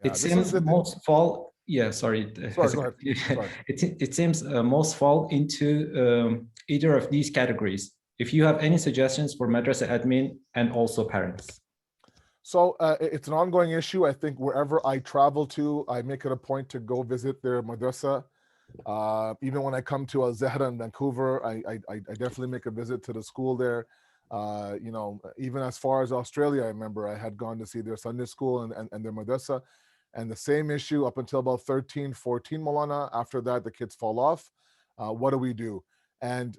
Yeah,
It
this is
seems
the
most fall, yeah, sorry.
sorry, go ahead. Sorry.
It seems most fall into either of these categories. If you have any suggestions for madrasa admin and also parents.
So it's an ongoing issue. I think wherever I travel to, I make it a point to go visit their madrasa. Even when I come to Al-Zahraa in Vancouver, I definitely make a visit to the school there. You know, even as far as Australia, I remember I had gone to see their Sunday school and their madrasa. And the same issue up until about 13, 14, Molana. After that, the kids fall off. What do we do? And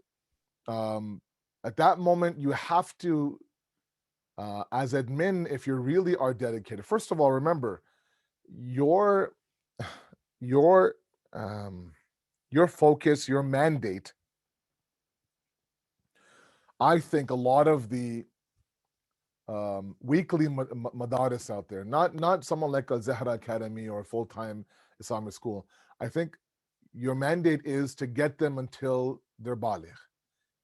at that moment, you have to, as admin, if you really are dedicated, first of all, remember your your focus, your mandate. I think a lot of the weekly madaris out there, not someone like Az-Zahraa Academy or a full-time Islamic school. I think your mandate is to get them until they're baligh.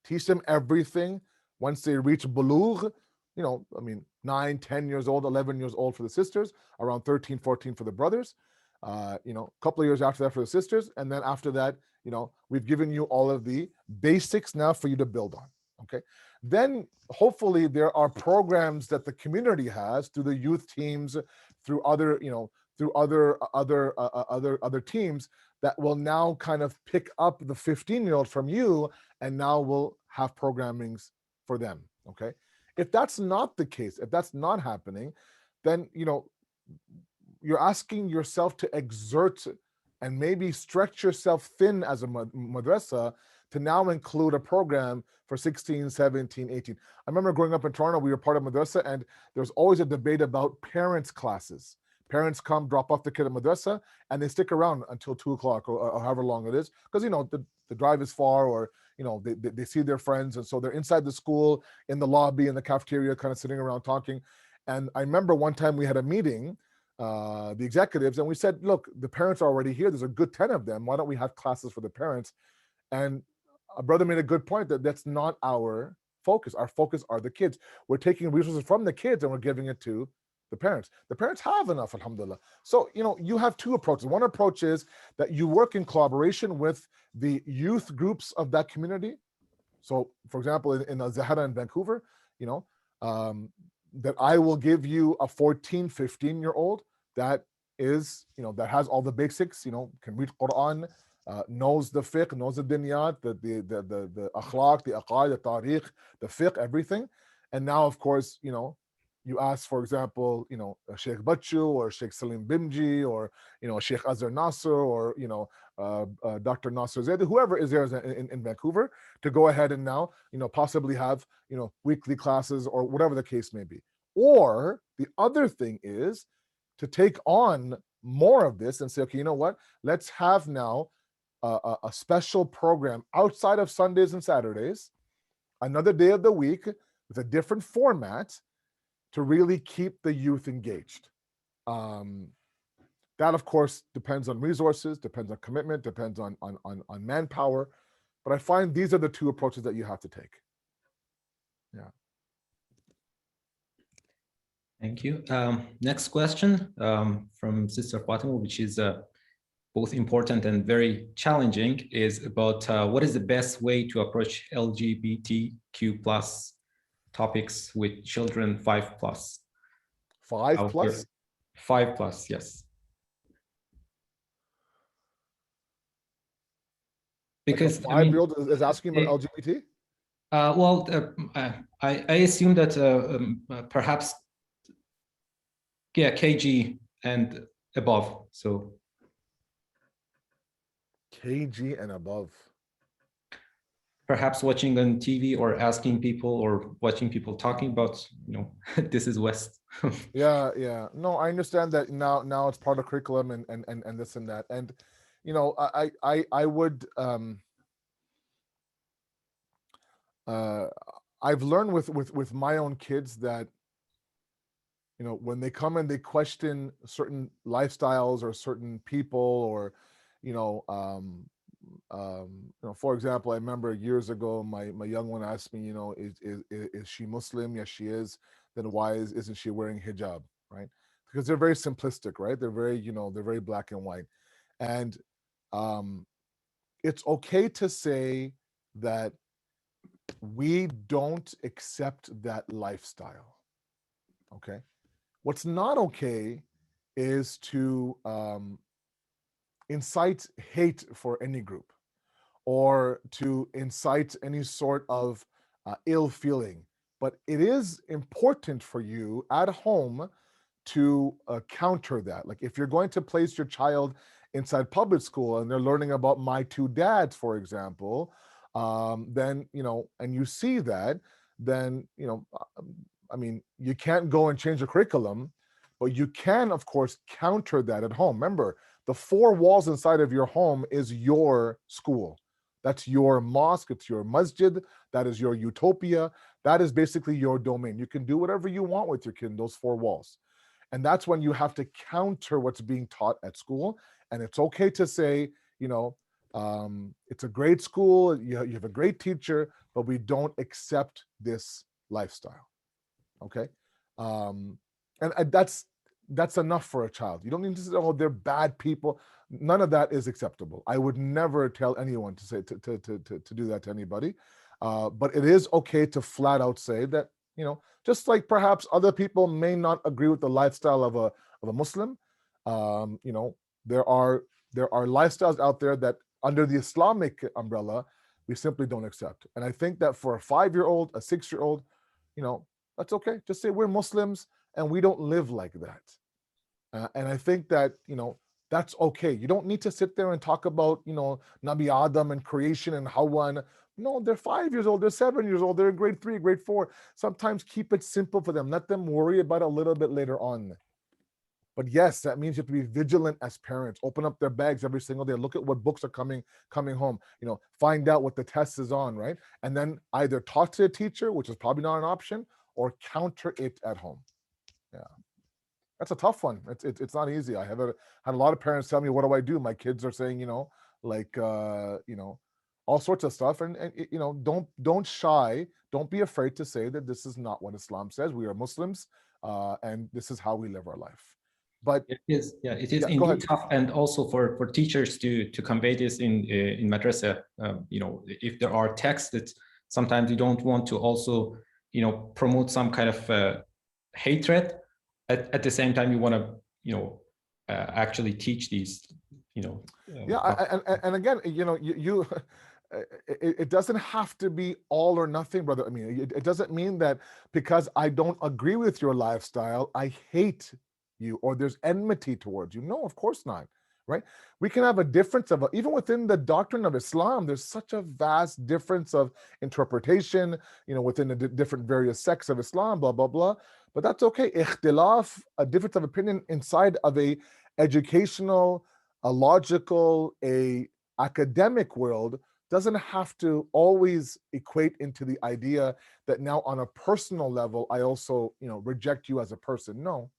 Teach them everything. Once they reach bulugh, you know, I mean, 9, 10 years old, 11 years old for the sisters, around 13, 14 for the brothers, you know, a couple of years after that for the sisters. And then after that, you know, we've given you all of the basics now for you to build on. Okay. Then hopefully there are programs that the community has through the youth teams, through other, you know, through other teams that will now kind of pick up the 15-year-old from you, and now we'll have programmings for them. Okay. If that's not the case, if that's not happening, then, you know, you're asking yourself to exert and maybe stretch yourself thin as a madrasa to now include a program for 16, 17, 18. I remember growing up in Toronto, we were part of madrasa, and there's always a debate about parents' classes. Parents come, drop off the kid at madrasa, and they stick around until 2 o'clock or however long it is, because, you know, the drive is far, or, you know, they see their friends, and so they're inside the school, in the lobby, in the cafeteria, kind of sitting around talking. And I remember one time we had a meeting, the executives, and we said, look, the parents are already here. There's a good 10 of them. Why don't we have classes for the parents? And a brother made a good point that that's not our focus. Our focus are the kids. We're taking resources from the kids and we're giving it to the parents. The parents have enough, alhamdulillah. So, you know, you have two approaches. One approach is that you work in collaboration with the youth groups of that community. So, for example, in Az-Zahraa in Vancouver, you know, that I will give you a 14, 15-year-old that is, you know, that has all the basics, you know, can read Quran, knows the fiqh, knows the dinyat, the akhlaq, the aqaid, the tariq, the fiqh, everything. And now, of course, you know, you ask, for example, you know, Sheikh Bachu or Sheikh Salim Bimji or, you know, Sheikh Azhar Nasser or, you know, Dr. Nasser Zaid, whoever is there in Vancouver, to go ahead and now, you know, possibly have, you know, weekly classes or whatever the case may be. Or the other thing is to take on more of this and say, okay, you know what, let's have now a special program outside of Sundays and Saturdays, another day of the week with a different format to really keep the youth engaged. That, of course, depends on resources, depends on commitment, depends on manpower. But I find these are the two approaches that you have to take. Yeah.
Thank you. Next question from Sister Fatima, which is both important and very challenging, is about what is the best way to approach LGBTQ plus topics with children 5 plus?
5 plus?
5 plus, yes. Because
like a 5-year-old is asking about LGBT?
I assume that perhaps, yeah, KG and above. So
KG and above.
Perhaps watching on TV or asking people or watching people talking about, you know, this is West.
Yeah. No, I understand that now it's part of curriculum and this and that. And, you know, I would, I've learned with my own kids that, you know, when they come and they question certain lifestyles or certain people or, you know, for example, I remember years ago, my young one asked me, is she Muslim? Yes, she is. Then why isn't she wearing hijab, right? Because they're very simplistic, right? They're very, they're very black and white. And it's okay to say that we don't accept that lifestyle, okay? What's not okay is to incite hate for any group, or to incite any sort of ill feeling. But it is important for you at home to counter that. Like if you're going to place your child inside public school and they're learning about my two dads, for example, then, and you see that, then, I mean, you can't go and change the curriculum, but you can, of course, counter that at home. Remember, the four walls inside of your home is your school. That's your mosque, it's your masjid, that is your utopia, that is basically your domain. You can do whatever you want with your kid in those four walls. And that's when you have to counter what's being taught at school. And it's okay to say, it's a great school, you have a great teacher, but we don't accept this lifestyle, okay? And that's enough for a child. You don't need to say, oh, they're bad people. None of that is acceptable. I would never tell anyone to say to do that to anybody. But it is okay to flat out say that, just like perhaps other people may not agree with the lifestyle of a Muslim, there are lifestyles out there that under the Islamic umbrella we simply don't accept. And I think that for a 5-year-old, a 6-year-old, that's okay. Just say we're Muslims and we don't live like that. And I think that, that's okay. You don't need to sit there and talk about, Nabi Adam and creation and Hawa. No, they're 5 years old, they're 7 years old, they're in grade 3, grade 4. Sometimes keep it simple for them. Let them worry about it a little bit later on. But yes, that means you have to be vigilant as parents. Open up their bags every single day. Look at what books are coming home. Find out what the test is on, right? And then either talk to the teacher, which is probably not an option, or counter it at home. Yeah, that's a tough one. It's not easy. I had a lot of parents tell me, what do I do? My kids are saying, all sorts of stuff. And don't shy. Don't be afraid to say that this is not what Islam says. We are Muslims, and this is how we live our life. But
it is indeed tough, and also for teachers to convey this in madrasa. If there are texts that sometimes you don't want to also promote some kind of hatred. At the same time, you want to actually teach these
and again, you it doesn't have to be all or nothing, brother. I mean, it doesn't mean that because I don't agree with your lifestyle, I hate you or there's enmity towards you. No, of course not, right? We can have a difference of even within the doctrine of Islam, there's such a vast difference of interpretation, within the different various sects of Islam, blah, blah, blah. But that's okay. Ikhtilaf, a difference of opinion inside of a educational, a logical, a academic world doesn't have to always equate into the idea that now on a personal level, I also, reject you as a person. No,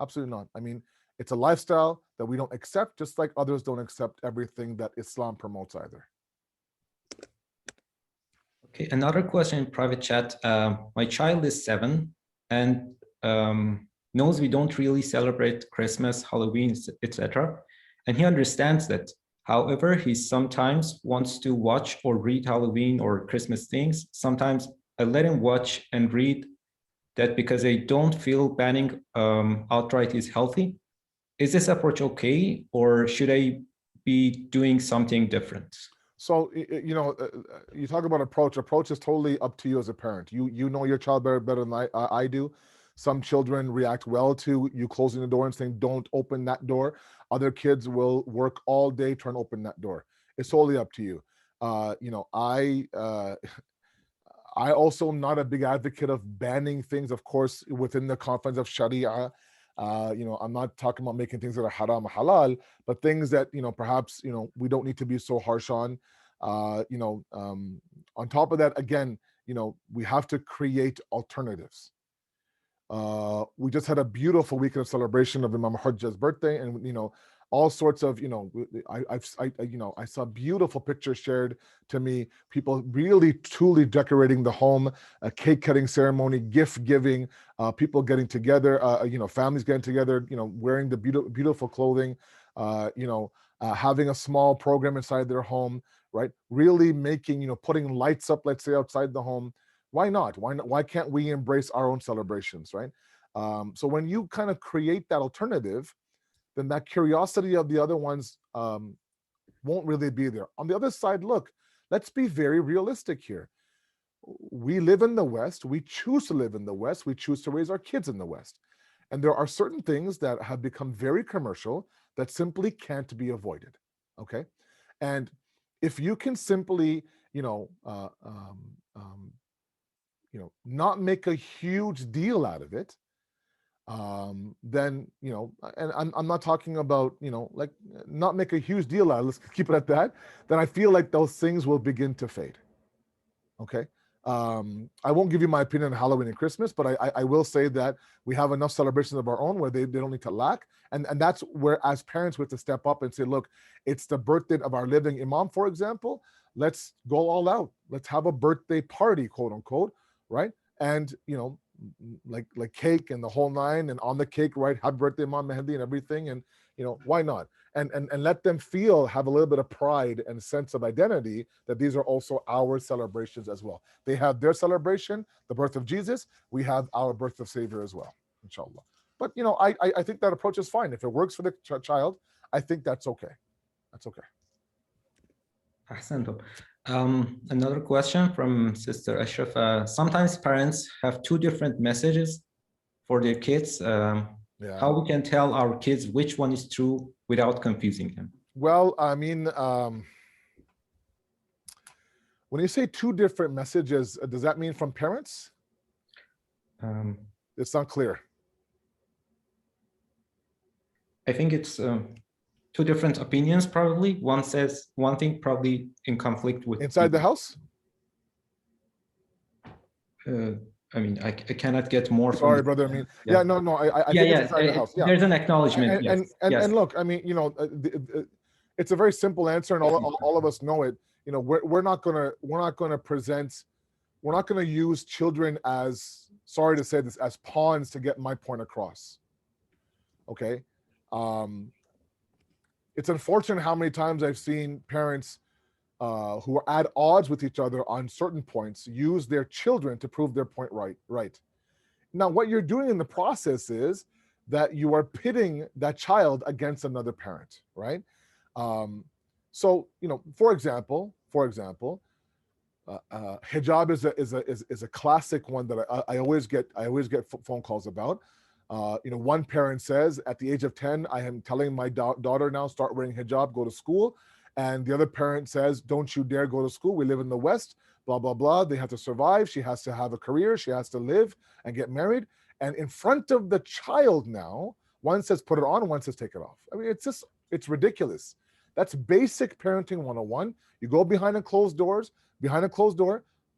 absolutely not. I mean, it's a lifestyle that we don't accept, just like others don't accept everything that Islam promotes either.
Okay, another question in private chat. My child is 7 and knows we don't really celebrate Christmas, Halloween, etc. And he understands that. However, he sometimes wants to watch or read Halloween or Christmas things. Sometimes I let him watch and read that because I don't feel banning outright is healthy. Is this approach okay, or should I be doing something different?
So, you talk about approach. Approach is totally up to you as a parent. You know your child better than I do. Some children react well to you closing the door and saying, don't open that door. Other kids will work all day trying to open that door. It's totally up to you. I also am not a big advocate of banning things, of course, within the confines of Sharia. I'm not talking about making things that are haram or halal, but things that, perhaps, we don't need to be so harsh on. On top of that, again, we have to create alternatives. We just had a beautiful weekend of celebration of Imam Hujjah's birthday, and all sorts of, I saw beautiful pictures shared to me, people really truly decorating the home, a cake cutting ceremony, gift giving, people getting together, families getting together, wearing the beautiful clothing, having a small program inside their home, right? Really making, putting lights up, let's say, outside the home. Why not? Why can't we embrace our own celebrations, right? So when you kind of create that alternative, then that curiosity of the other ones won't really be there. On the other side, look, let's be very realistic here. We live in the West. We choose to live in the West. We choose to raise our kids in the West. And there are certain things that have become very commercial that simply can't be avoided, okay? And if you can simply, not make a huge deal out of it, then, and I'm not talking about, like not make a huge deal out, let's keep it at that, then I feel like those things will begin to fade, okay? I won't give you my opinion on Halloween and Christmas, but I will say that we have enough celebrations of our own where they don't need to lack. And that's where, as parents, we have to step up and say, look, it's the birthday of our living Imam, for example. Let's go all out. Let's have a birthday party, quote unquote, right? And, like cake and the whole nine, and on the cake, right, happy birthday, Imam Mehdi, and everything. And, why not? And let them have a little bit of pride and sense of identity that these are also our celebrations as well. They have their celebration, the birth of Jesus. We have our birth of Savior as well, inshallah. But, I think that approach is fine. If it works for the child, I think that's okay. That's okay.
Ahsantum. Another question from Sister Ashraf. Sometimes parents have two different messages for their kids. How we can tell our kids which one is true without confusing them?
Well, I mean, when you say two different messages, does that mean from parents? It's not clear.
I think it's two different opinions, probably. One says one thing, probably in conflict with
inside the house.
I mean, I cannot get more.
Sorry, brother. I mean, I think it's inside the house. Yeah,
there's an acknowledgement.
And look, I mean, it's a very simple answer, and all of us know it. We're not gonna use children as, sorry to say this, as pawns to get my point across. Okay. It's unfortunate how many times I've seen parents who are at odds with each other on certain points use their children to prove their point right. Now, what you're doing in the process is that you are pitting that child against another parent, right? So, for example, hijab is a classic one that I always get phone calls about. One parent says, at the age of 10, I am telling my daughter now, start wearing hijab, go to school. And the other parent says, don't you dare go to school. We live in the West, blah, blah, blah. They have to survive. She has to have a career. She has to live and get married. And in front of the child now, one says, put it on, one says, take it off. I mean, it's ridiculous. That's basic parenting 101. You go behind a closed door,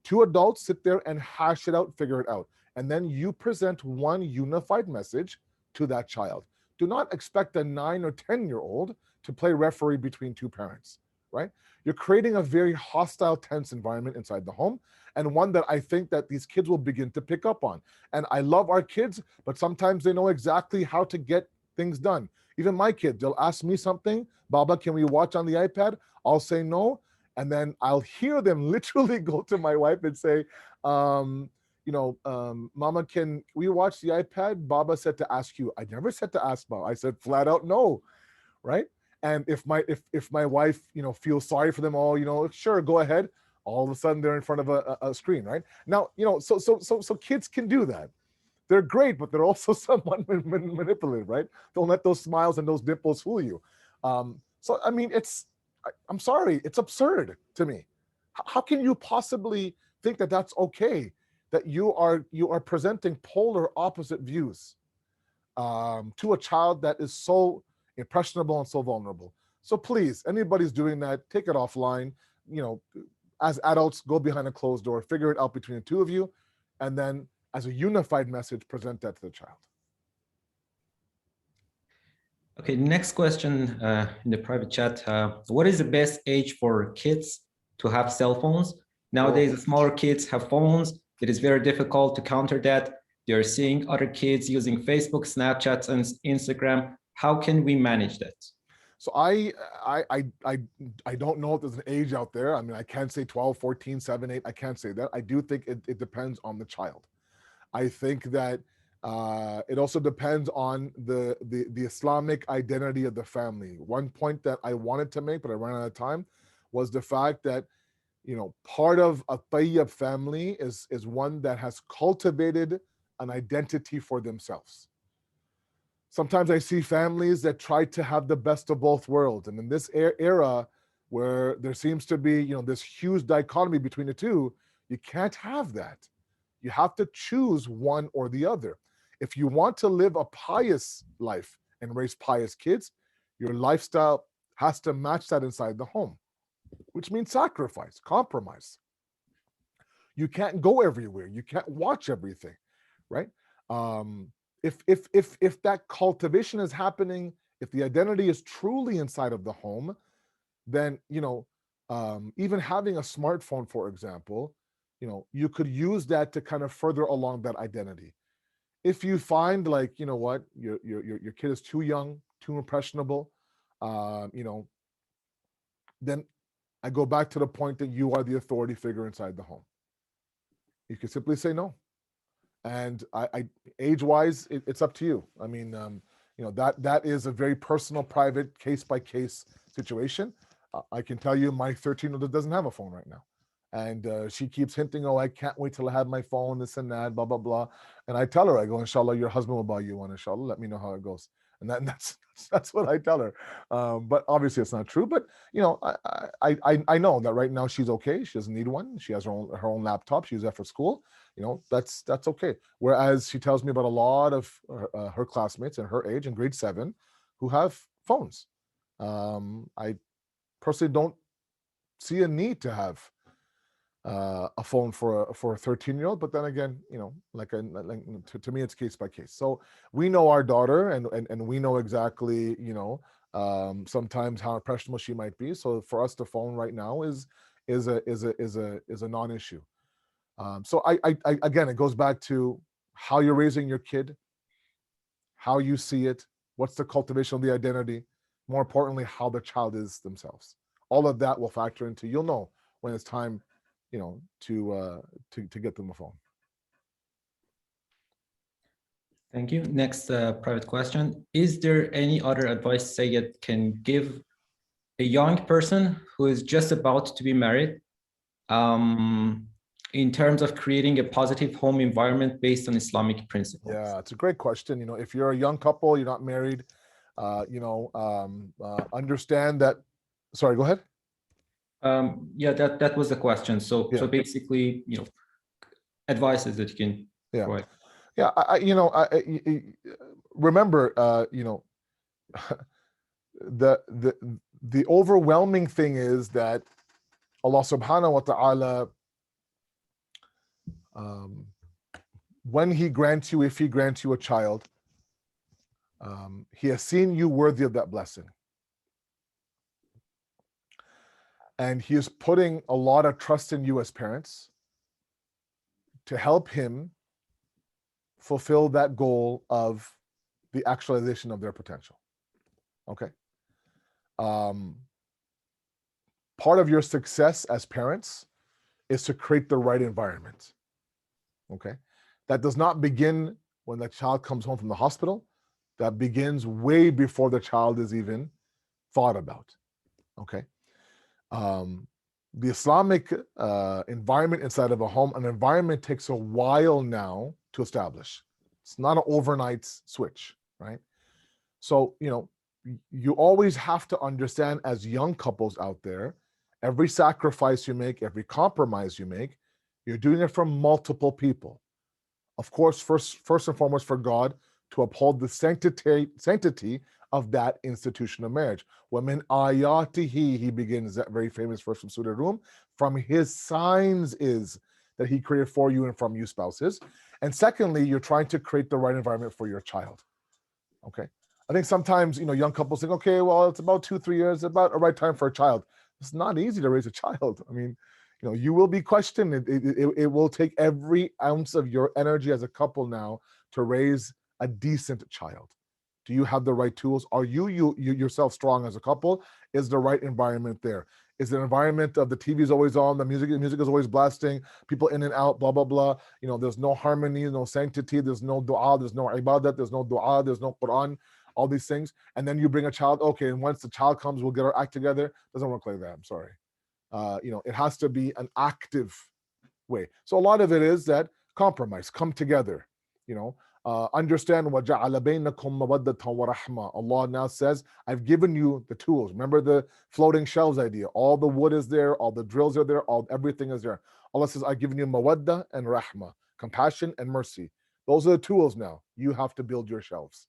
two adults sit there and hash it out, figure it out. And then you present one unified message to that child. Do not expect a 9 or 10-year-old to play referee between two parents, right? You're creating a very hostile, tense environment inside the home, and one that I think that these kids will begin to pick up on. And I love our kids, but sometimes they know exactly how to get things done. Even my kids, they'll ask me something, Baba, can we watch on the iPad? I'll say no, and then I'll hear them literally go to my wife and say, Mama, can we watch the iPad? Baba said to ask you. I never said to ask Baba. I said flat out no, right? And if my wife, feels sorry for them all, sure, go ahead. All of a sudden they're in front of a screen, right? Now, so kids can do that. They're great, but they're also somewhat manipulative, right? Don't let those smiles and those dimples fool you. So, I mean, I'm sorry, it's absurd to me. How can you possibly think that that's okay? That you are presenting polar opposite views to a child that is so impressionable and so vulnerable. So please, anybody's doing that, take it offline. As adults, go behind a closed door, figure it out between the two of you, and then as a unified message, present that to the child.
Okay, next question in the private chat. What is the best age for kids to have cell phones? Nowadays, smaller kids have phones. It is very difficult to counter that. They're seeing other kids using Facebook, Snapchat, and Instagram. How can we manage that?
So I don't know if there's an age out there. I mean, I can't say 12, 14, 7, 8. I can't say that. I do think it depends on the child. I think that it also depends on the Islamic identity of the family. One point that I wanted to make, but I ran out of time, was the fact that, you know, part of a Tayyib family is one that has cultivated an identity for themselves. Sometimes I see families that try to have the best of both worlds, and in this era where there seems to be, you know, this huge dichotomy between the two, you can't have that. You have to choose one or the other. If you want to live a pious life and raise pious kids, your lifestyle has to match that inside the home, which means sacrifice, compromise. You can't go everywhere. You can't watch everything, right? If that cultivation is happening, if the identity is truly inside of the home, then, you know, even having a smartphone, for example, you know, you could use that to kind of further along that identity. If you find, like, you know what, your kid is too young, too impressionable, you know, then I go back to the point that you are the authority figure inside the home. You can simply say no. And I age-wise, it's up to you. I mean, you know, that is a very personal, private, case-by-case situation. I can tell you my 13-year-old doesn't have a phone right now. And she keeps hinting, oh, I can't wait till I have my phone, this and that, blah, blah, blah. And I tell her, I go, inshallah, your husband will buy you one, inshallah. Let me know how it goes. And that's what I tell her. But obviously it's not true. But, you know, I know that right now she's okay. She doesn't need one. She has her own laptop. She uses that for school. You know, that's okay. Whereas she tells me about a lot of her classmates in her age in grade 7 who have phones. I personally don't see a need to have a phone for a 13-year-old, but then again, you know, to me, it's case by case. So we know our daughter, and we know exactly, you know, sometimes how impressionable she might be. So for us, the phone right now is a non-issue. So I again, it goes back to how you're raising your kid, how you see it, what's the cultivation of the identity, more importantly, how the child is themselves. All of that will factor into, you'll know when it's time, you know, to get them a phone.
Thank you. Next private question. Is there any other advice Syed can give a young person who is just about to be married in terms of creating a positive home environment based on Islamic principles?
Yeah, it's a great question. You know, if you're a young couple, you're not married, you know, understand that. Sorry, go ahead.
Yeah, that was the question. So basically, you know, advices that you can provide.
Yeah, you know, remember, you know, the overwhelming thing is that Allah subhanahu wa ta'ala, when he grants you, if he grants you a child, he has seen you worthy of that blessing. And he is putting a lot of trust in you as parents to help him fulfill that goal of the actualization of their potential. Okay. Part of your success as parents is to create the right environment. Okay. That does not begin when the child comes home from the hospital. That begins way before the child is even thought about. Okay. The Islamic environment inside of a home, an environment takes a while now to establish. It's not an overnight switch, right? So, you know, you always have to understand, as young couples out there, every sacrifice you make, every compromise you make, you're doing it for multiple people. Of course, first and foremost for God, to uphold the sanctity of that institution of marriage. وَمِنْ آيَاتِهِ, he begins that very famous verse from Surah Rum, from his signs is that he created for you and from you spouses. And secondly, you're trying to create the right environment for your child. Okay. I think sometimes, young couples think, okay, well, it's about 2-3 years, about a right time for a child. It's not easy to raise a child. I mean, you will be questioned. It will take every ounce of your energy as a couple now to raise a decent child. Do you have the right tools? Are you yourself strong as a couple? Is the right environment there? Is the environment of the TV is always on, the music is always blasting, people in and out, blah, blah, blah. There's no harmony, no sanctity, there's no dua, there's no ibadat, there's no dua, there's no Quran, all these things. And then you bring a child, okay, and once the child comes, we'll get our act together. Doesn't work like that, I'm sorry. It has to be an active way. So a lot of it is that compromise, come together, understand وَجَعَلَ بَيْنَكُمْ مَوَدَّةً وَرَحْمَةً. Allah now says, I've given you the tools. Remember the floating shelves idea. All the wood is there, all the drills are there, everything is there. Allah says, I've given you mawadda and rahmah, compassion and mercy. Those are the tools now. You have to build your shelves.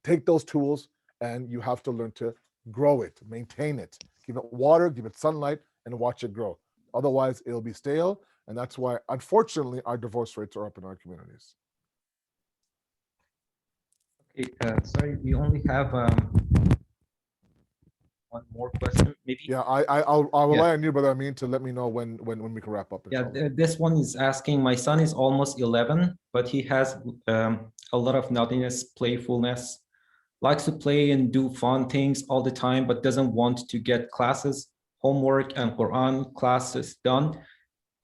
Take those tools and you have to learn to grow it, maintain it, give it water, give it sunlight, and watch it grow. Otherwise, it'll be stale. And that's why, unfortunately, our divorce rates are up in our communities.
Okay, sorry, we only have one more question, maybe.
Yeah, I'll rely on you, Brother Amin, to let me know when we can wrap up.
Yeah, this one is asking, my son is almost 11, but he has a lot of naughtiness, playfulness, likes to play and do fun things all the time, but doesn't want to get classes, homework and Quran classes done.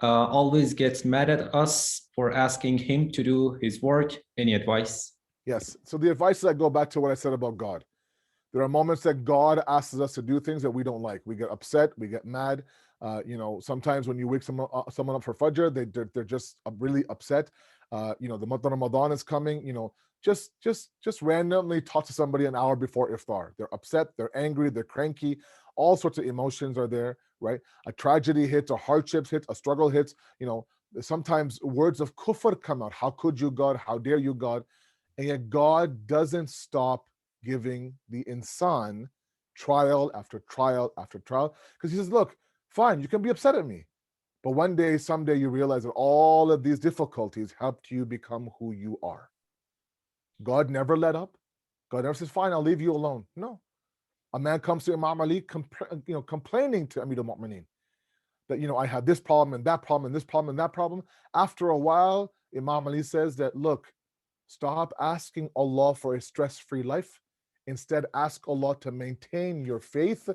Always gets mad at us for asking him to do his work. Any advice?
Yes. So the advice is, I go back to what I said about God. There are moments that God asks us to do things that we don't like. We get upset, we get mad. Sometimes when you wake someone up for Fajr, they're just really upset. The month of Ramadan is coming. Just randomly talk to somebody an hour before iftar. They're upset, they're angry, they're cranky. All sorts of emotions are there, right? A tragedy hits, a hardships hits, a struggle hits. Sometimes words of kufr come out. How could you, God? How dare you, God? And yet God doesn't stop giving the insan trial after trial after trial, because he says, look, fine, you can be upset at me, but one day, someday, you realize that all of these difficulties helped you become who you are. God never let up. God never says, fine, I'll leave you alone. No. A man comes to Imam Ali complaining to Amir al-Mu'mineen that, I had this problem and that problem and this problem and that problem. After a while, Imam Ali says that, look, stop asking Allah for a stress-free life. Instead, ask Allah to maintain your faith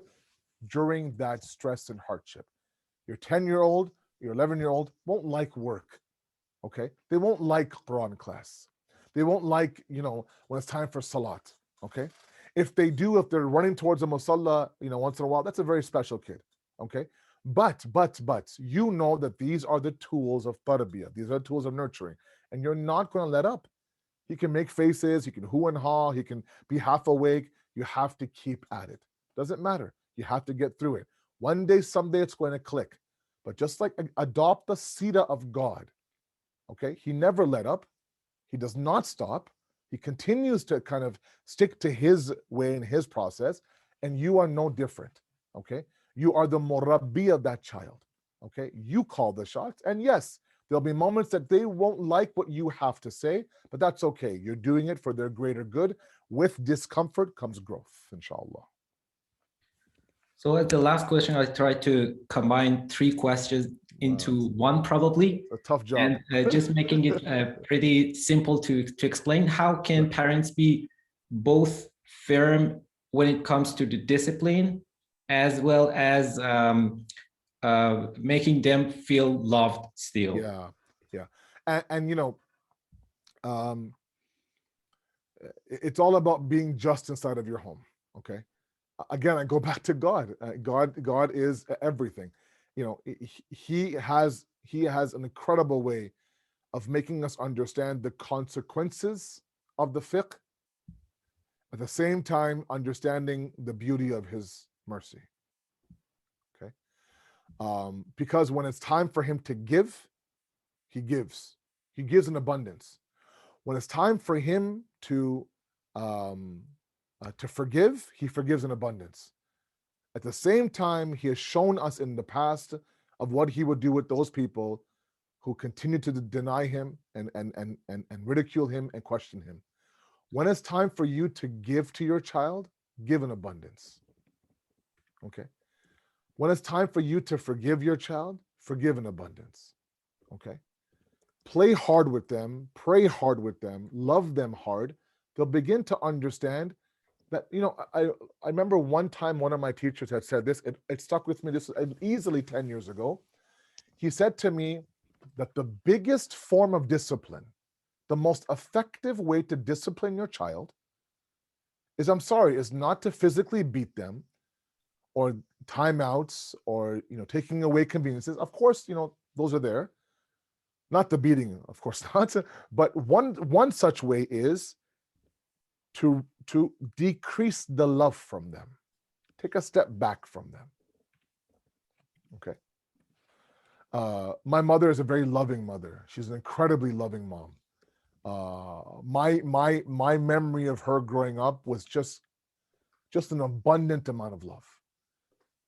during that stress and hardship. Your 10-year-old, your 11-year-old won't like work, okay? They won't like Quran class. They won't like, when it's time for salat, okay? If they do, if they're running towards a musalla, once in a while, that's a very special kid, okay? But, you know that these are the tools of tarbiyah. These are the tools of nurturing. And you're not going to let up. He can make faces, he can hoo and haw, he can be half awake. You have to keep at it. Doesn't matter. You have to get through it. One day, someday it's going to click. But just like adopt the sida of God, okay? He never let up. He does not stop. He continues to kind of stick to his way and his process, and you are no different, okay? You are the murabbi of that child, okay? You call the shots, and yes, there'll be moments that they won't like what you have to say, but that's okay. You're doing it for their greater good. With discomfort comes growth, inshallah.
So as the last question, I tried to combine 3 questions into one, probably.
A tough job.
And just making it pretty simple to explain. How can parents be both firm when it comes to the discipline, as well as making them feel loved still?
Yeah. And it's all about being just inside of your home, okay? Again, I go back to God. God is everything. He has an incredible way of making us understand the consequences of the fiqh, at the same time understanding the beauty of his mercy. Okay, because when it's time for him to give, he gives in abundance. When it's time for him to forgive, he forgives in abundance. At the same time, he has shown us in the past of what he would do with those people who continue to deny him and ridicule him and question him. When it's time for you to give to your child, give in abundance. Okay. When it's time for you to forgive your child, forgive in abundance. Okay. Play hard with them, pray hard with them, love them hard. They'll begin to understand that, I remember one time one of my teachers had said this, it stuck with me, this was easily 10 years ago. He said to me that the biggest form of discipline, the most effective way to discipline your child is not to physically beat them or timeouts or, taking away conveniences. Of course, those are there. Not the beating, of course not. But one such way is to decrease the love from them. Take a step back from them. Okay. My mother is a very loving mother. She's an incredibly loving mom. My memory of her growing up was just an abundant amount of love.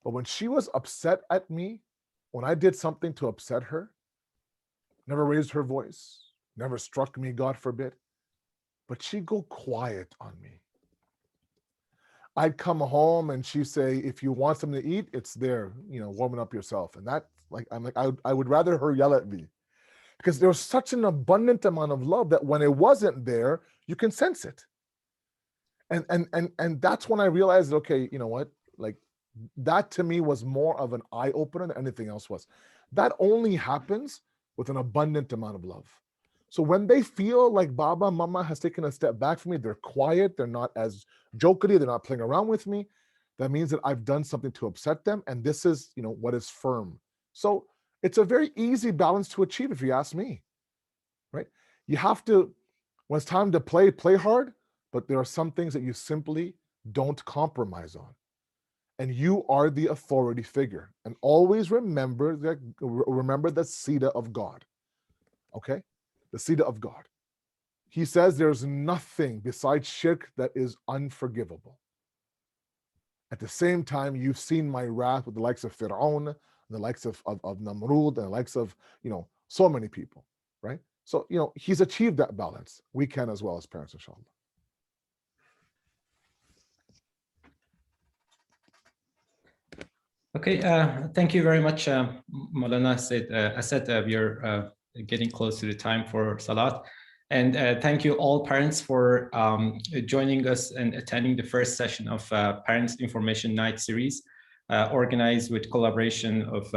But when she was upset at me, when I did something to upset her, never raised her voice, never struck me, God forbid, but she'd go quiet on me. I'd come home and she'd say, if you want something to eat, it's there, warming up yourself. And I would rather her yell at me, because there was such an abundant amount of love that when it wasn't there, you can sense it. And that's when I realized, okay, you know what? Like, that to me was more of an eye opener than anything else was. That only happens with an abundant amount of love. So when they feel like Baba, Mama has taken a step back from me, they're quiet, they're not as jokey, they're not playing around with me, that means that I've done something to upset them, and this is, what is firm. So it's a very easy balance to achieve, if you ask me, right? You have to, when it's time to play hard, but there are some things that you simply don't compromise on. And you are the authority figure. And always remember the Siddha of God, okay? The Siddha of God. He says there's nothing besides shirk that is unforgivable. At the same time, you've seen my wrath with the likes of Fir'aun, the likes of Namrud, and the likes of, so many people, right? So, he's achieved that balance. We can as well as parents, inshallah.
Okay, thank you very much, Maulana Syed. Asad, we are getting close to the time for Salat. And thank you all parents for joining us and attending the first session of Parents Information Night series, organized with collaboration of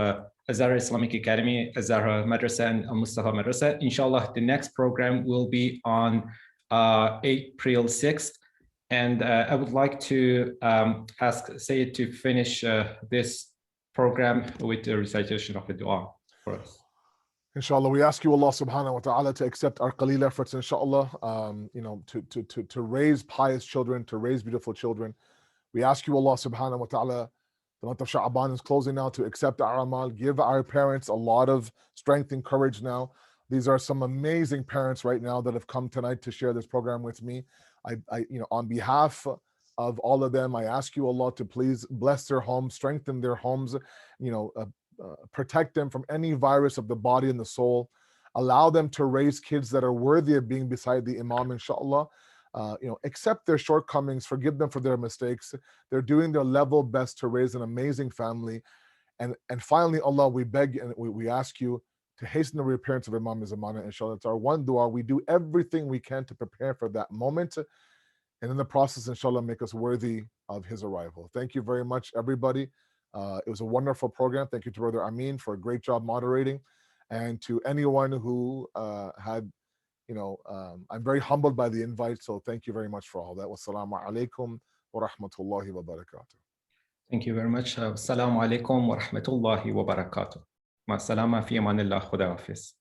Az-Zahraa Islamic Academy, Az-Zahraa Madrasah, and Al-Mustafa Madrasah. Inshallah, the next program will be on April 6th. And I would like to ask Syed to finish this program with the recitation of the dua for us.
Inshallah, we ask you, Allah subhanahu wa ta'ala, to accept our qaleel efforts, inshallah, to raise pious children, to raise beautiful children. We ask you, Allah subhanahu wa ta'ala, the month of Sha'ban is closing now, to accept our amal, give our parents a lot of strength and courage now. These are some amazing parents right now that have come tonight to share this program with me. I on behalf of all of them, I ask you, Allah, to please bless their homes, strengthen their homes, protect them from any virus of the body and the soul. Allow them to raise kids that are worthy of being beside the Imam, inshallah. Accept their shortcomings, forgive them for their mistakes. They're doing their level best to raise an amazing family. And finally, Allah, we beg and we ask you to hasten the reappearance of Imam Zamana, inshallah. It's our one dua. We do everything we can to prepare for that moment. And in the process, inshallah, make us worthy of his arrival. Thank you very much, everybody. It was a wonderful program. Thank you to Brother Amin for a great job moderating. And to anyone who had, I'm very humbled by the invite. So thank you very much for all that. Wassalamu alaikum wa rahmatullahi wa barakatuh.
Thank you very much. Assalamu alaikum wa rahmatullahi wa barakatuh. Ma salama fi amanillah. Khuda hafiz.